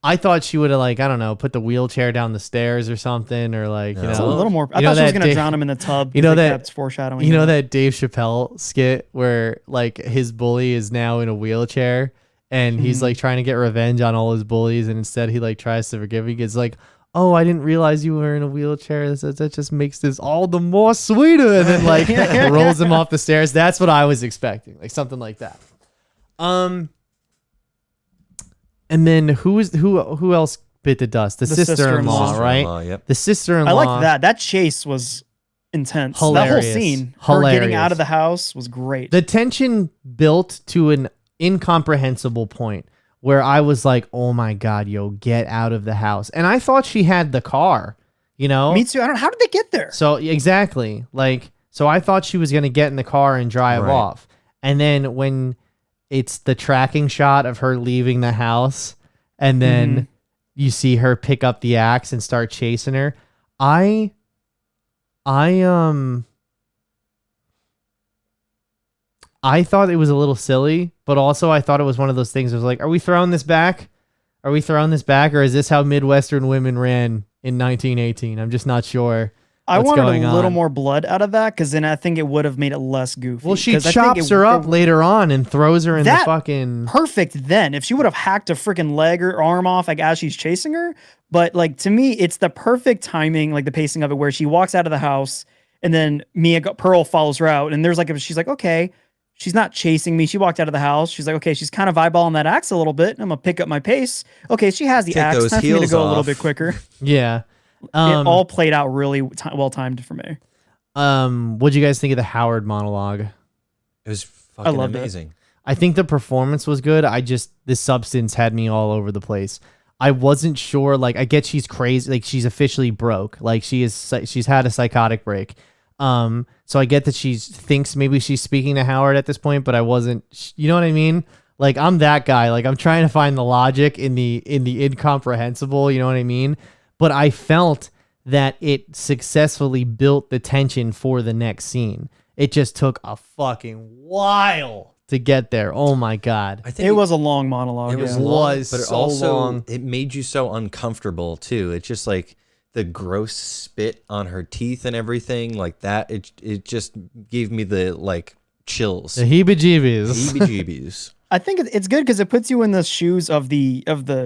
I thought she would have, like, I don't know, put the wheelchair down the stairs or something, or like, you It's a know, little more. I you know thought she was that gonna Dave- drown him in the tub. you know 'cause they that- kept foreshadowing. you know that. that Dave Chappelle skit where like his bully is now in a wheelchair and he's like trying to get revenge on all his bullies, and instead he like tries to forgive. He gets like, "Oh, I didn't realize you were in a wheelchair. That just makes this all the more sweeter," and then like rolls him off the stairs. That's what I was expecting, like something like that. And then who else bit the dust? The sister-in-law, right? Sister-in-law, yep. The sister-in-law. I like that. That chase was intense. That whole Hilarious. scene, her getting Hilarious. out of the house, was great. The tension built to an incomprehensible point where I was like, "Oh my god, yo, get out of the house!" And I thought she had the car, you know. Me too. I don't. How did they get there? So exactly, like, so I thought she was gonna get in the car and drive Right. off, and then when it's the tracking shot of her leaving the house, and then you see her pick up the axe and start chasing her. I thought it was a little silly, but also I thought it was one of those things. It was like, are we throwing this back? Are we throwing this back, or is this how Midwestern women ran in 1918? I'm just not sure. I what's wanted going a little on. more blood out of that, because then I think it would have made it less goofy. Well, she 'Cause I think chops her up later on and throws her in the That- fucking. Perfect then. If she would have hacked a freaking leg or arm off, like as she's chasing her. But like, to me, it's the perfect timing, like the pacing of it, where she walks out of the house and then Pearl follows her out, and there's like, she's like, okay, she's not chasing me. She walked out of the house. She's like, okay, she's kind of eyeballing that axe a little bit. I'm gonna pick up my pace. Okay, she has the Take axe. those Time for me to heels go a little off. bit quicker. Yeah. It all played out really well timed for me. What'd you guys think of the Howard monologue? It was fucking loved it. amazing. I think the performance was good. The substance had me all over the place. I wasn't sure. Like, I get she's crazy. Like, she's officially broke. Like, she's had a psychotic break. So I get that she thinks maybe she's speaking to Howard at this point, but I wasn't. You know what I mean? Like, I'm that guy. Like, I'm trying to find the logic in the incomprehensible. You know what I mean? But I felt that it successfully built the tension for the next scene. It just took a fucking while to get there. Oh my god. I think It was a long monologue. It was yeah. long, was but it so also long. it made you so uncomfortable too. It's just like the gross spit on her teeth and everything like that. It just gave me the like chills, The heebie-jeebies. heebie-jeebies. I think it's good because it puts you in the shoes of the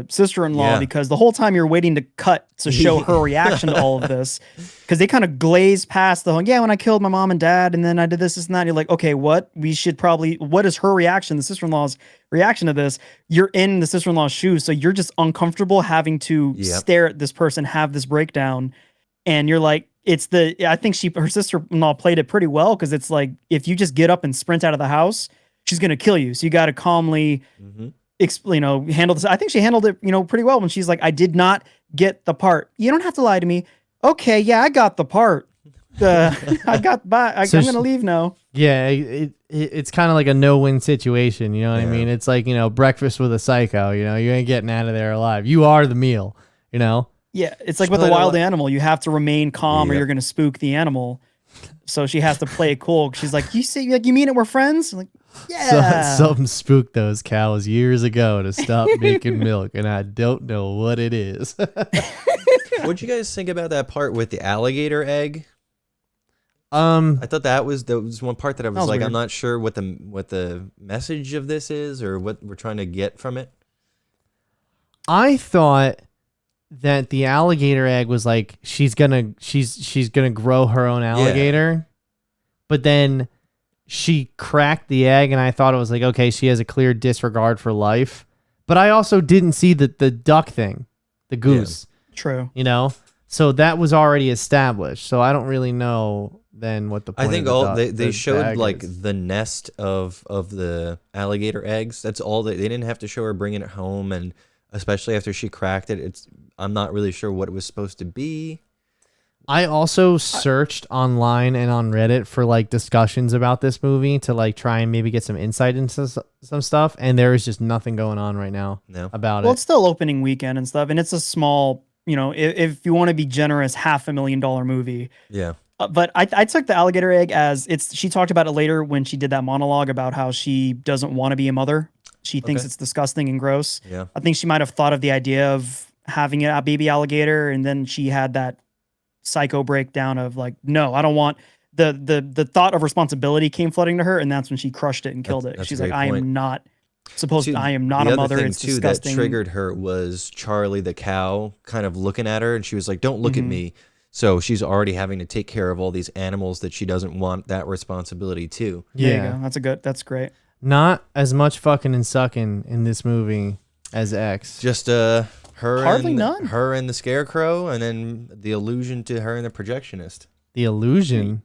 sister-in-law, Yeah. because the whole time you're waiting to cut to show her reaction to all of this, because they kind of glaze past the whole, yeah, when I killed my mom and dad and then I did this and that. You're like, okay, what is her reaction, the sister-in-law's reaction to this? You're in the sister-in-law's shoes, so you're just uncomfortable having to Yep. stare at this person have this breakdown, and you're like, I think her sister-in-law played it pretty well, because it's like, if you just get up and sprint out of the house, she's going to kill you. So you got to calmly, handle this. I think she handled it, pretty well when she's like, I did not get the part. You don't have to lie to me. Okay. Yeah, I got the part. I'm going to leave now. Yeah, it's kind of like a no-win situation. You know what I Yeah. mean? It's like, breakfast with a psycho. You ain't getting out of there alive. You are the meal. Yeah. It's like She with a played a wild lot- animal, you have to remain calm or Yep. you're going to spook the animal. So she has to play it cool. She's like, you mean it? We're friends? I'm like, yeah. Something spooked those cows years ago to stop making milk, and I don't know what it is. What'd you guys think about that part with the alligator egg? Um, I thought that was one part that I was was like, weird. I'm not sure what the message of this is or what we're trying to get from it. I thought that the alligator egg was like she's gonna grow her own alligator, but then she cracked the egg, and I thought it was like, okay, she has a clear disregard for life. But I also didn't see the duck thing, the goose, True. so that was already established. So I don't really know then what the point I think of the they the showed egg like is. the nest of the alligator eggs. That's all they didn't have to show her bringing it home, and especially after she cracked it, I'm not really sure what it was supposed to be. I also searched online and on Reddit for like discussions about this movie to like try and maybe get some insight into some stuff, and there is just nothing going on right now No. about Well, it. it's still opening weekend and stuff, and it's a small if you want to be generous, $500,000 movie. Yeah. But I took the alligator egg as she talked about it later when she did that monologue about how she doesn't want to be a mother. She thinks Okay. it's disgusting and gross. Yeah. I think she might have thought of the idea of having a baby alligator, and then she had that psycho breakdown of like, no, I don't want the thought of responsibility came flooding to her, and that's when she crushed it and killed it. That's She's a like, great I point. am not supposed See, I am not the a other mother. thing, It's too, disgusting. that triggered her was Charlie the cow kind of looking at her, and she was like, don't look at Mhm. me. So she's already having to take care of all these animals that she doesn't want that responsibility too. There you go. That's great. Not as much fucking and sucking in this movie as X. Just her Hardly and none. her and the scarecrow, and then the allusion to her and the projectionist. The illusion.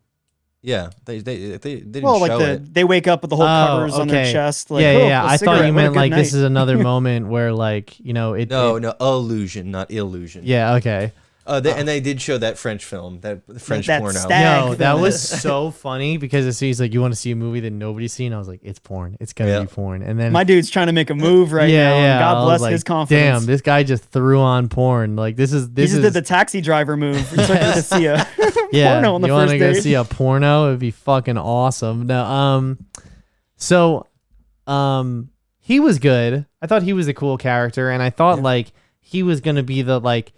Yeah, they didn't Well, like show it. they wake up with the whole Oh, covers on their okay. chest. Like, yeah, oh, yeah, yeah. a I thought cigarette, you what a meant good like this night. is another moment where like, No, illusion, not illusion. Yeah, okay. And they did show that French film, that French that porno. stag- No, that film. was so funny because he's like, you want to see a movie that nobody's seen? I was like, it's porn. It's gonna Yeah. be porn. And then My dude's trying to make a move right now. And I God was bless like, his confidence. Damn, this guy just threw on porn. Like this He is just did the taxi driver move. He took her to see a yeah. porno on the you first want to go date. see a porno? It'd be fucking awesome. No, he was good. I thought he was a cool character, and I thought like he was gonna be the like.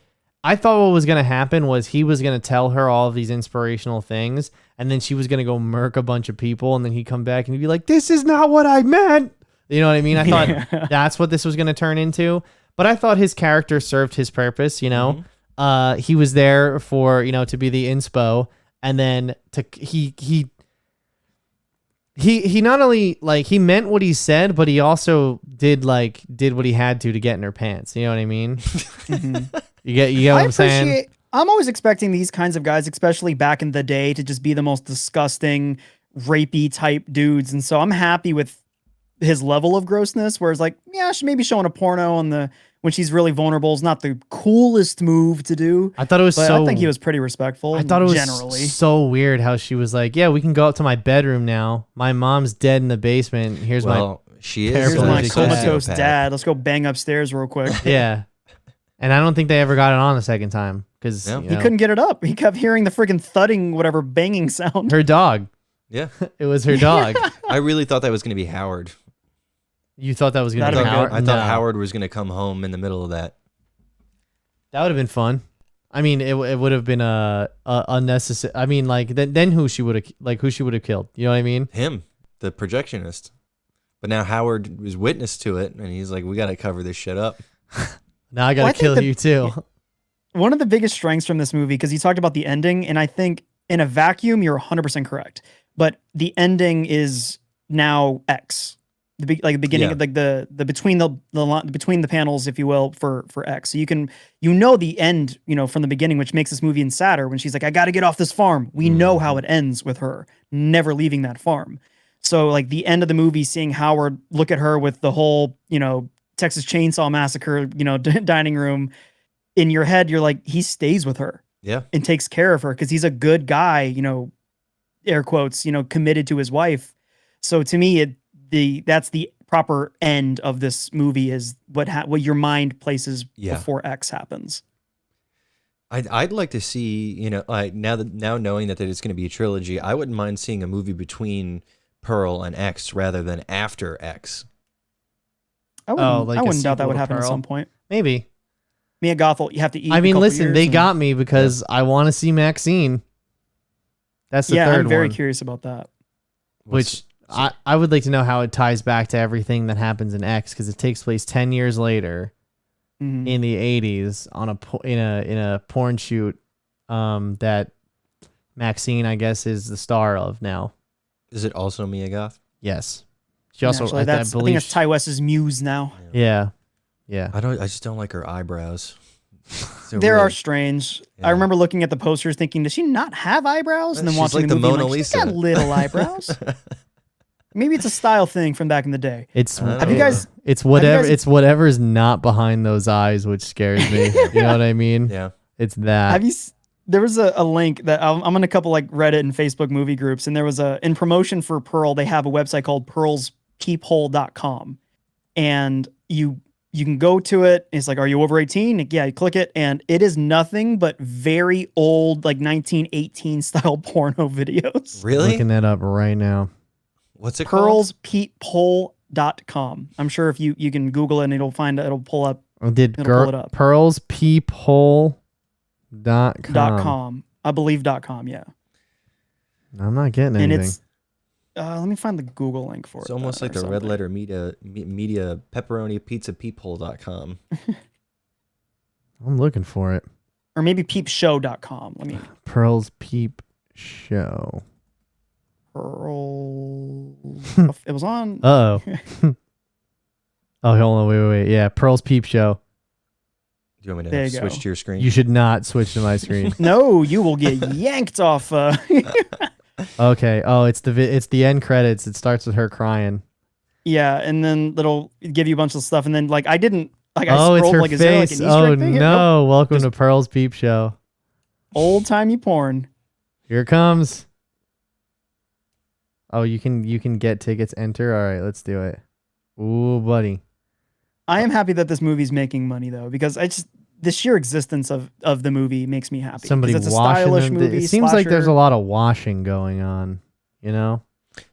I thought what was gonna happen was he was gonna tell her all of these inspirational things, and then she was gonna go murk a bunch of people, and then he'd come back and he'd be like, "This is not what I meant." You know what I mean? I thought that's what this was gonna turn into, but I thought his character served his purpose. You know, he was there for to be the inspo, and then he not only like he meant what he said, but he also did what he had to get in her pants. You know what I mean? You get what I'm saying? I'm always expecting these kinds of guys, especially back in the day, to just be the most disgusting, rapey type dudes. And so I'm happy with his level of grossness. Whereas, like, yeah, she may be showing a porno when she's really vulnerable is not the coolest move to do. I thought it was But so. I think he was pretty respectful. I thought it was generally so weird how she was like, "Yeah, we can go up to my bedroom now. My mom's dead in the basement. Here's she is Here's Terrible my as a comatose sociopath. dad. Let's go bang upstairs real quick. yeah." And I don't think they ever got it on the second time because Yeah. He couldn't get it up. He kept hearing the freaking thudding, whatever banging sound. her dog. Yeah, It was her dog. I really thought that was going to be Howard. You thought that was gonna That'd be be Howard? good. I thought No. Howard was going to come home in the middle of that. That would have been fun. I mean, it would have been a unnecessary. I mean, like then who she would have killed? You know what I mean? Him, the projectionist. But now Howard was witness to it, and he's like, "We got to cover this shit up." Now I gotta Well, I think kill that- you too. One of the biggest strengths from this movie, because you talked about the ending, and I think in a vacuum, you're 100% correct. But the ending is now X. The beginning, Yeah. like the between between the panels, if you will, for X. So you know the end, from the beginning, which makes this movie even sadder when she's like, I got to get off this farm. We know how it ends with her never leaving that farm. So like the end of the movie, seeing Howard look at her with the whole, Texas Chainsaw Massacre, dining room in your head, you're like, he stays with her Yeah, and takes care of her because he's a good guy, air quotes, committed to his wife. So to me, that's the proper end of this movie is what your mind places Yeah. before X happens. I'd like to see, like now knowing that it's going to be a trilogy, I wouldn't mind seeing a movie between Pearl and X rather than after X. I wouldn't, like I a wouldn't doubt that sequel would to happen at Pearl? some point. Maybe. Mia Goth, you have to eat. I mean, a couple listen, years they and- got me because I want to see Maxine. That's the Yeah, third I'm very one. curious about that. Which I would like to know how it ties back to everything that happens in X because it takes place 10 years later Mhm. in the 80s on in a porn shoot that Maxine, I guess, is the star of now. Is it also Mia Goth? Yes. She also, Naturally, I I think believe, that's Ty West's muse now. yeah. Yeah. I just don't like her eyebrows. They are strange. Yeah. I remember looking at the posters thinking, does she not have eyebrows? And then She's watching like the the movie, I'm Mona like, she's Lisa. got little eyebrows. Maybe it's a style thing from back in the day. It's Have you guys- it's whatever guys- it's whatever's not behind those eyes which scares me. You know what I mean? Yeah. It's that. Have you? There was a link that I'm in a couple like Reddit and Facebook movie groups, and there was in promotion for Pearl. They have a website called pearlskeephole.com, and you can go to it. It's like, are you over 18? Yeah, you click it, and it is nothing but very old, like 1918 style porno videos. Really? Looking that up right now. What's it called? Pearlspeephole.com. I'm sure if you can Google it and it'll pull up. Did It'll pull it up. pearlspeephole.com. I believe .com, yeah. I'm not getting And anything. it's let me find the Google link for it. It's almost like the red letter media pepperoni pizza peephole.com. I'm looking for it. Or maybe peepshow.com. Let me Pearl's Peep Show. Pearl. It was on. Oh. Oh, hold on. Wait. Yeah. Pearl's Peep Show. Do you want me There to you switch go. to your screen? You should not switch to my screen. No, you will get yanked off. Okay. Oh, it's the end credits. It starts with her crying. Yeah, and then it'll give you a bunch of stuff, and then like I didn't like I Oh, it's scrolled her like is there like face. an Easter Oh egg thing? no. Nope. Welcome to Pearl's Peep Show. Old timey porn. Here it comes. Oh, you can get tickets. Enter. All right, let's do it. Ooh, buddy. I am happy that this movie's making money though, because the sheer existence of the movie makes me happy. Somebody 'Cause it's a washing stylish them. movie. It seems like there's a slasher. lot of washing going on. You know.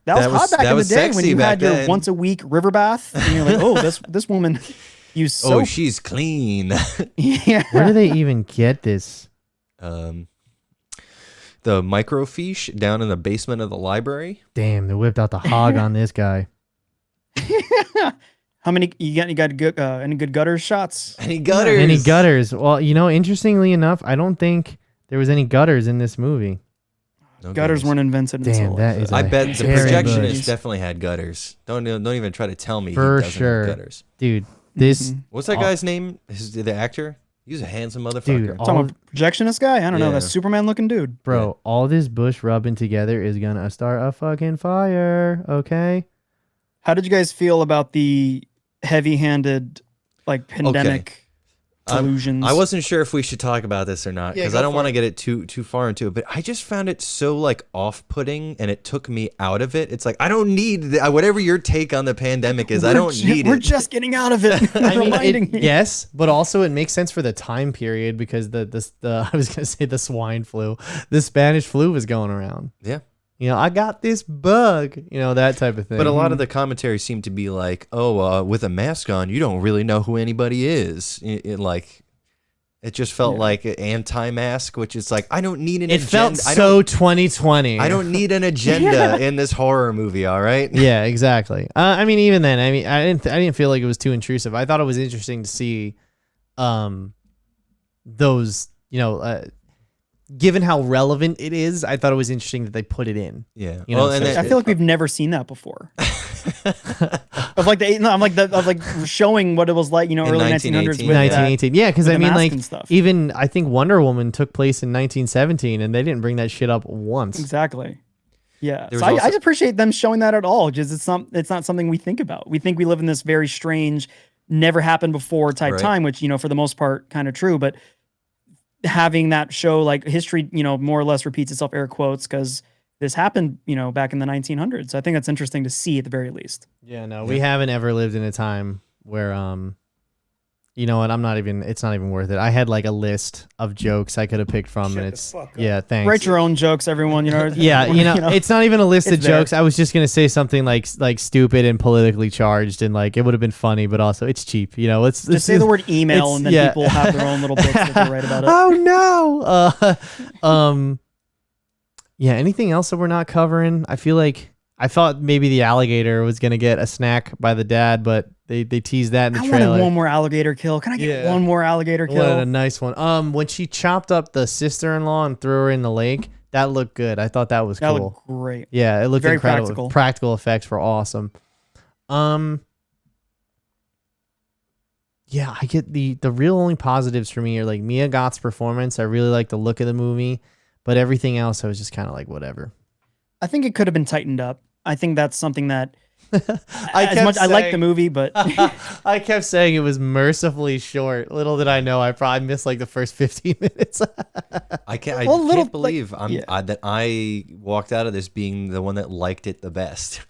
That was hot back that in the was day when sexy you back had your then. once a week river bath, and you're like, oh, this woman used soap. Oh, she's clean. Yeah. Where do they even get this? The microfiche down in the basement of the library. Damn, they whipped out the hog on this guy. How many you got good any good gutter shots? Any gutters? Any gutters? Well, you know, interestingly enough, I don't think there was any gutters in this movie. No Gutters weren't invented Damn, until that is I a bet the hairy projectionist bush. definitely had gutters. Don't even try to tell me For he doesn't sure. have gutters. Dude, this What's that Oh. guy's name? The actor? He's a handsome motherfucker. Dude, Talking about projectionist guy? I don't know. Yeah. That Superman looking dude. bro, all this bush rubbing together is gonna start a fucking fire, okay? How did you guys feel about the heavy-handed, like pandemic delusions? I wasn't sure if we should talk about this or not Yeah, because go I don't for want to it. get it too far into it. But I just found it so like off-putting, and it took me out of it. It's like I don't need whatever your take on the pandemic is. I don't need We're it. just getting out of it. I mean, Reminding me. yes, but also it makes sense for the time period because the I was gonna say the swine flu, the Spanish flu was going around. Yeah. You know, I got this bug. You know, that type of thing. But a lot of the commentary seemed to be like, "Oh, with a mask on, you don't really know who anybody is." It just felt like an anti-mask, which is like I don't need an it agenda. felt so 2020. I don't need an agenda in this horror movie. All right. Yeah, exactly. I mean, even then, I mean, I didn't feel like it was too intrusive. I thought it was interesting to see, those, you know, given how relevant it is, I thought it was interesting that they put it in. Yeah. You know, Well, and so- then- I feel like we've never seen that before. of like showing what it was like, you know, In early 1900s 1918. with 1918, yeah, because with I the mean, mask like, and stuff. even I think Wonder Woman took place in 1917, and they didn't bring that shit up once. Exactly. Yeah. There So was I also- just appreciate them showing that at all. Just it's not something we think about. We think we live in this very strange, never happened before type Right. time, which, you know, for the most part, kind of true. But having that show, like history, you know, more or less repeats itself, air quotes, because this happened, you know, back in the 1900s. I think that's interesting to see at the very least. Yeah, no, we haven't ever lived in a time where, you know what? It's not even worth it. I had like a list of jokes I could have picked from, and it's yeah, thanks. Write your own jokes, everyone. You know. Yeah, you know, it's not even a list of it's there. jokes. I was just gonna say something like stupid and politically charged, and like it would have been funny, but also it's cheap. You know, it's Just say the word email, and then yeah. people have their own little bits that they write about it. Oh no. Yeah. Anything else that we're not covering? I thought maybe the alligator was gonna get a snack by the dad, but they teased that in the I trailer. wanted one more alligator kill. Can I get Yeah. one more alligator What a kill? nice one. When she chopped up the sister-in-law and threw her in the lake, that looked good. I thought that was That cool. looked great. Yeah, it looked Very incredible. practical. Practical effects were awesome. Yeah, I get the real only positives for me are like Mia Goth's performance. I really like the look of the movie, but everything else I was just kind of like whatever. I think it could have been tightened up. I think that's something that I like the movie, but I kept saying it was mercifully short. Little did I know I probably missed like the first 15 minutes. I can't little, believe like, yeah. that I walked out of this being the one that liked it the best.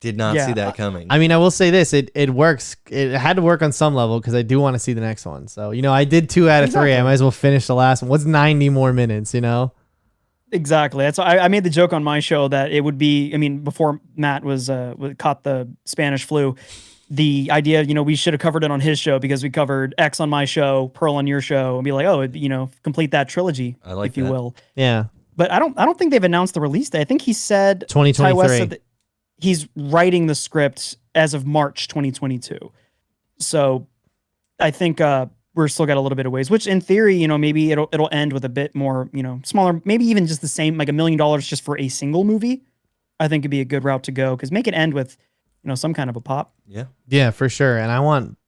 Did not Yeah, see that coming. I mean, I will say this: it works. It had to work on some level because I do want to see the next one. So I did 2 out of 3. I Exactly. might as well finish the last one. What's 90 more minutes? Exactly. That's I made the joke on my show that it would be. I mean, before Matt was caught the Spanish flu, the idea, we should have covered it on his show because we covered X on my show, Pearl on your show, and be like, oh, complete that trilogy, I like if you that. will. Yeah, But I don't think they've announced the release date. I think he said 2023. Ty West said that he's writing the script as of March 2022. So I think we're still got a little bit of ways, which in theory, maybe it'll end with a bit more, smaller, maybe even just the same, like $1 million just for a single movie. I think it'd be a good route to go because make it end with, some kind of a pop. yeah, for sure. And I want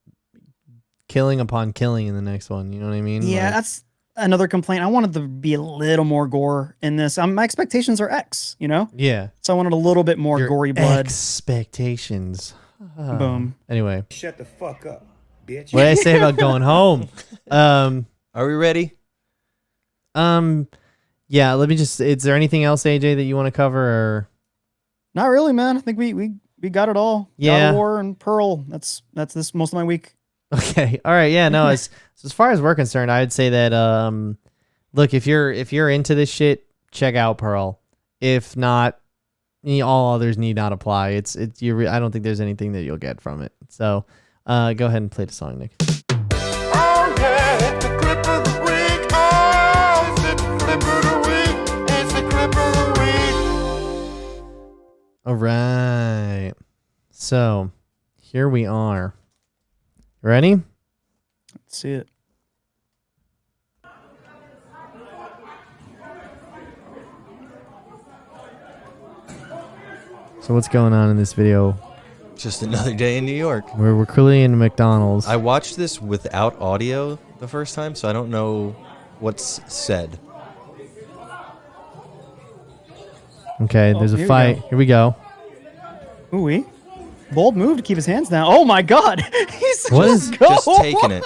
killing upon killing in the next one. You know what I mean? Yeah, Like, that's another complaint. I wanted to be a little more gore in this. My expectations are X, yeah. so I wanted a little bit more Your gory blood. expectations. Boom. Anyway, Shut the fuck up, bitch. what did I say about going home? Are we ready? Yeah. Let me just. Is there anything else, AJ, that you want to cover? Or Not really, man. I think we got it all. God Yeah. of War and Pearl. That's this most of my week. okay, all right, yeah. No, as far as we're concerned, I'd say that look, if you're into this shit, check out Pearl. If not, all others need not apply. I don't think there's anything that you'll get from it. So, go ahead and play the song, Nick. Oh yeah, it's the clip of the week. Oh, it's the clip of the week. It's the clip of the week. All right. So, here we are. Ready? Let's see it. So what's going on in this video? Just another day in New York. We're clearly in McDonald's. I watched this without audio the first time, so I don't know what's said. Okay, there's a here we fight. go. Here we go. Ooh-wee. Bold move to keep his hands down. Oh my God. He's What just is- go. Just taking it.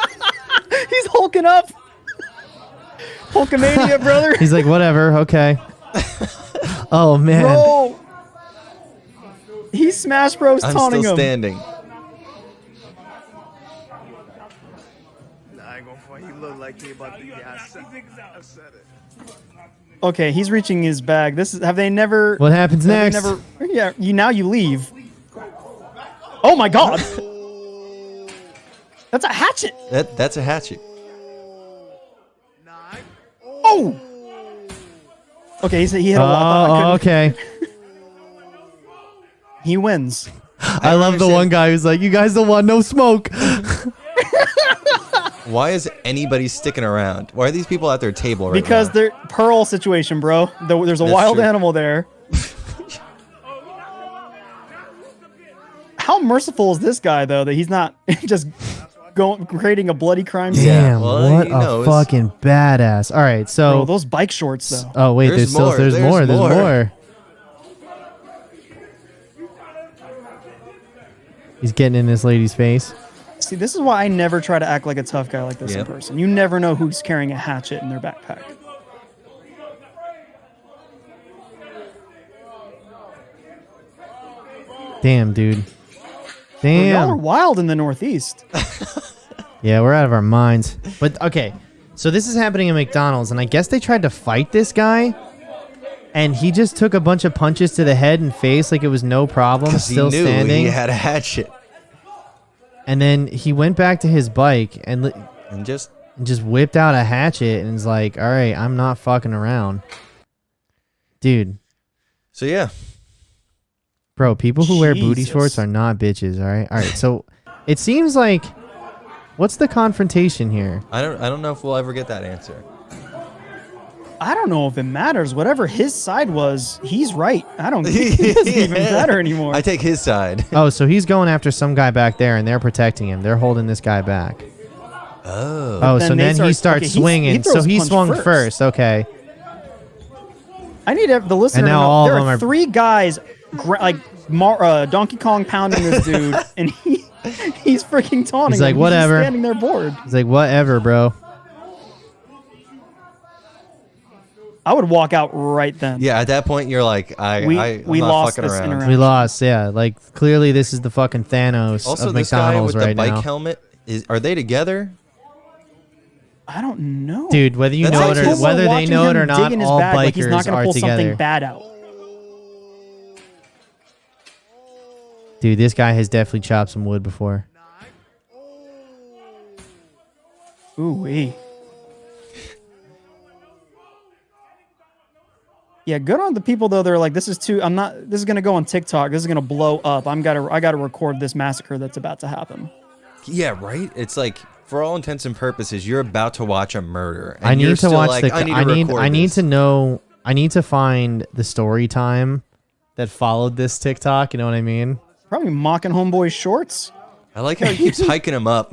He's hulking up. Hulkamania, brother. He's like, whatever, okay. Oh man. Bro. He's Smash Bros. I'm taunting still him. standing. I ain't gonna fight. He look like he about to. Yeah, I said it. Okay, he's reaching his bag. Have they never? What happens have they next? Never, yeah, now you leave. Oh my God. That's a hatchet. That's a hatchet. Oh. Okay, he hit a wall. Oh, okay. He wins. I love the one guy who's like, you guys don't want no smoke. Why is anybody sticking around? Why are these people at their table right Because now? they're Pearl situation, bro. There's a That's wild true. animal there. How merciful is this guy though that he's not just creating a bloody crime scene? Damn, well, what he a knows. fucking badass. All right, so Bro, those bike shorts though. oh wait, There's there's more. more. He's getting in this lady's face. See, this is why I never try to act like a tough guy like this in Yep. person. You never know who's carrying a hatchet in their backpack. Damn, dude. Bro, y'all are Damn. wild in the Northeast. Yeah, we're out of our minds. But okay, so this is happening at McDonald's, and I guess they tried to fight this guy, and he just took a bunch of punches to the head and face like it was no problem, 'Cause still he knew standing. he had a hatchet. And then he went back to his bike and And just just whipped out a hatchet and was like, all right, I'm not fucking around. Dude, so yeah. bro, people who wear booty Jesus. shorts are not bitches, all right? All right, so it seems like, what's the confrontation here? I don't know if we'll ever get that answer. I don't know if it matters. Whatever his side was, he's right. I don't think it doesn't even matter anymore. I take his side. Oh, so he's going after some guy back there, and they're protecting him. They're holding this guy back. Oh. Oh, then so they then he start- starts okay, he swinging. throws So a he punch swung first. first. Okay. I need the listener And to now know all of there them are are- 3 guys Donkey Kong pounding this dude, and he's freaking taunting He's him. like, just "Whatever." standing there bored. He's like, whatever, bro. I would walk out right then. Yeah, at that point, you're like, we I'm not lost fucking this around. interaction. We lost, yeah. Like clearly, this is the fucking Thanos Also, of this guy McDonald's with the right bike now. helmet, are they together? I don't know. Dude, whether you That's know like it or people whether they watching know it him or not, dig in his all bag like he's not bikers gonna are pull something together. bad out. Dude, this guy has definitely chopped some wood before. Ooh-wee. Yeah, good on the people though. They're like, this is gonna go on TikTok. This is gonna blow up. I gotta record this massacre that's about to happen. Yeah, right. It's like, for all intents and purposes, you're about to watch a murder. And I you're need to still watch like, the. I need this. to know. I need to find the story time that followed this TikTok. You know what I mean? Probably mocking homeboy's shorts. I like how he keeps hiking him up.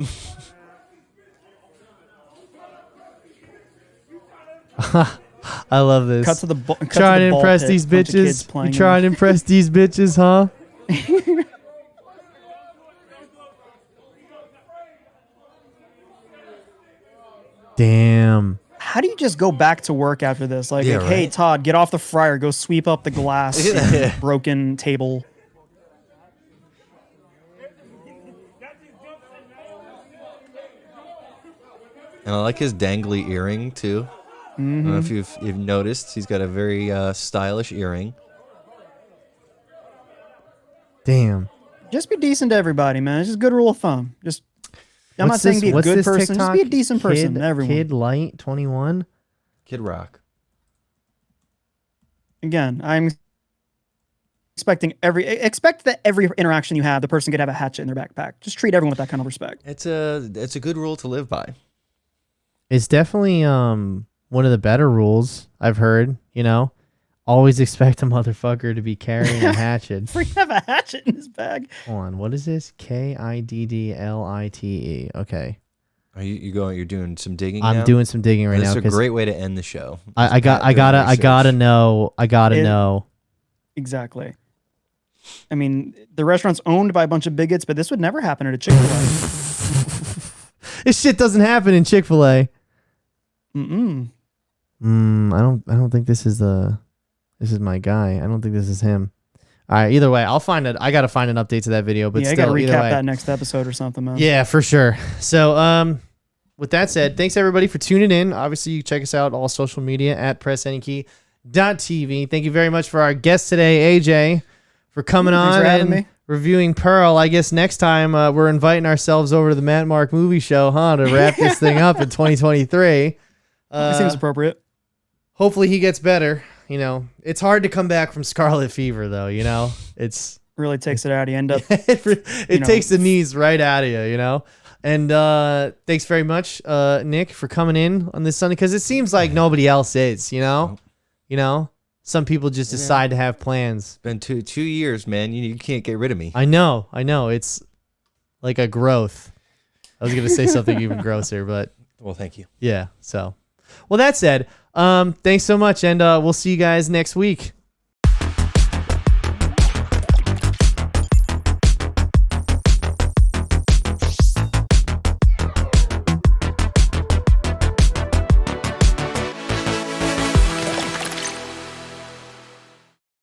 I love this. Cut to the Trying to impress these bitches. You trying to impress these bitches, huh? Damn. How do you just go back to work after this? Like, Yeah, hey, right. Todd, get off the fryer. Go sweep up the glass. Yeah. Broken table. And I like his dangly earring too. I don't know if you've noticed, he's got a very stylish earring. Damn. Just be decent to everybody, man. It's just a good rule of thumb. Just, I'm not What's saying this- be a what's good this person. Just be a decent person to everyone. Kid Light 21. Kid Rock. Again, I'm expect that every interaction you have, the person could have a hatchet in their backpack. Just treat everyone with that kind of respect. It's a good rule to live by. It's definitely one of the better rules I've heard, you know. Always expect a motherfucker to be carrying a hatchet. Freaking have a hatchet in his bag. Hold on, what is this? KIDDLITE. Okay. Are you're doing some digging I'm now? doing some digging right now. That's a 'cause great way to end the show. I gotta know. Exactly. I mean, the restaurant's owned by a bunch of bigots, but this would never happen at a Chick-fil-A. This shit doesn't happen in Chick-fil-A. Mm-mm. I don't think this is my guy. I don't think this is him. All right, either way, I'll find it. I got to find an update to that video, but Yeah, I still, gotta either recap way. that next episode or something, man. Yeah, for sure. So, with that said, thanks everybody for tuning in. Obviously, you can check us out all social media at pressantykey.tv. Thank you very much for our guest today, AJ, for coming Thanks on for having and me. reviewing Pearl. I guess next time we're inviting ourselves over to the Matt Mark movie show, huh, to wrap this thing up in 2023. It seems appropriate. Hopefully he gets better. You know, it's hard to come back from scarlet fever, though. You know, it's Really takes it out. You end up. it takes the knees right out of you. You know. And thanks very much, Nick, for coming in on this Sunday, because it seems like nobody else is. You know, some people just decide to have plans. It's been 2 years, man. You can't get rid of me. I know. It's like a growth. I was gonna say something even grosser, but Well, thank you. yeah. So, well, that said, thanks so much, and we'll see you guys next week.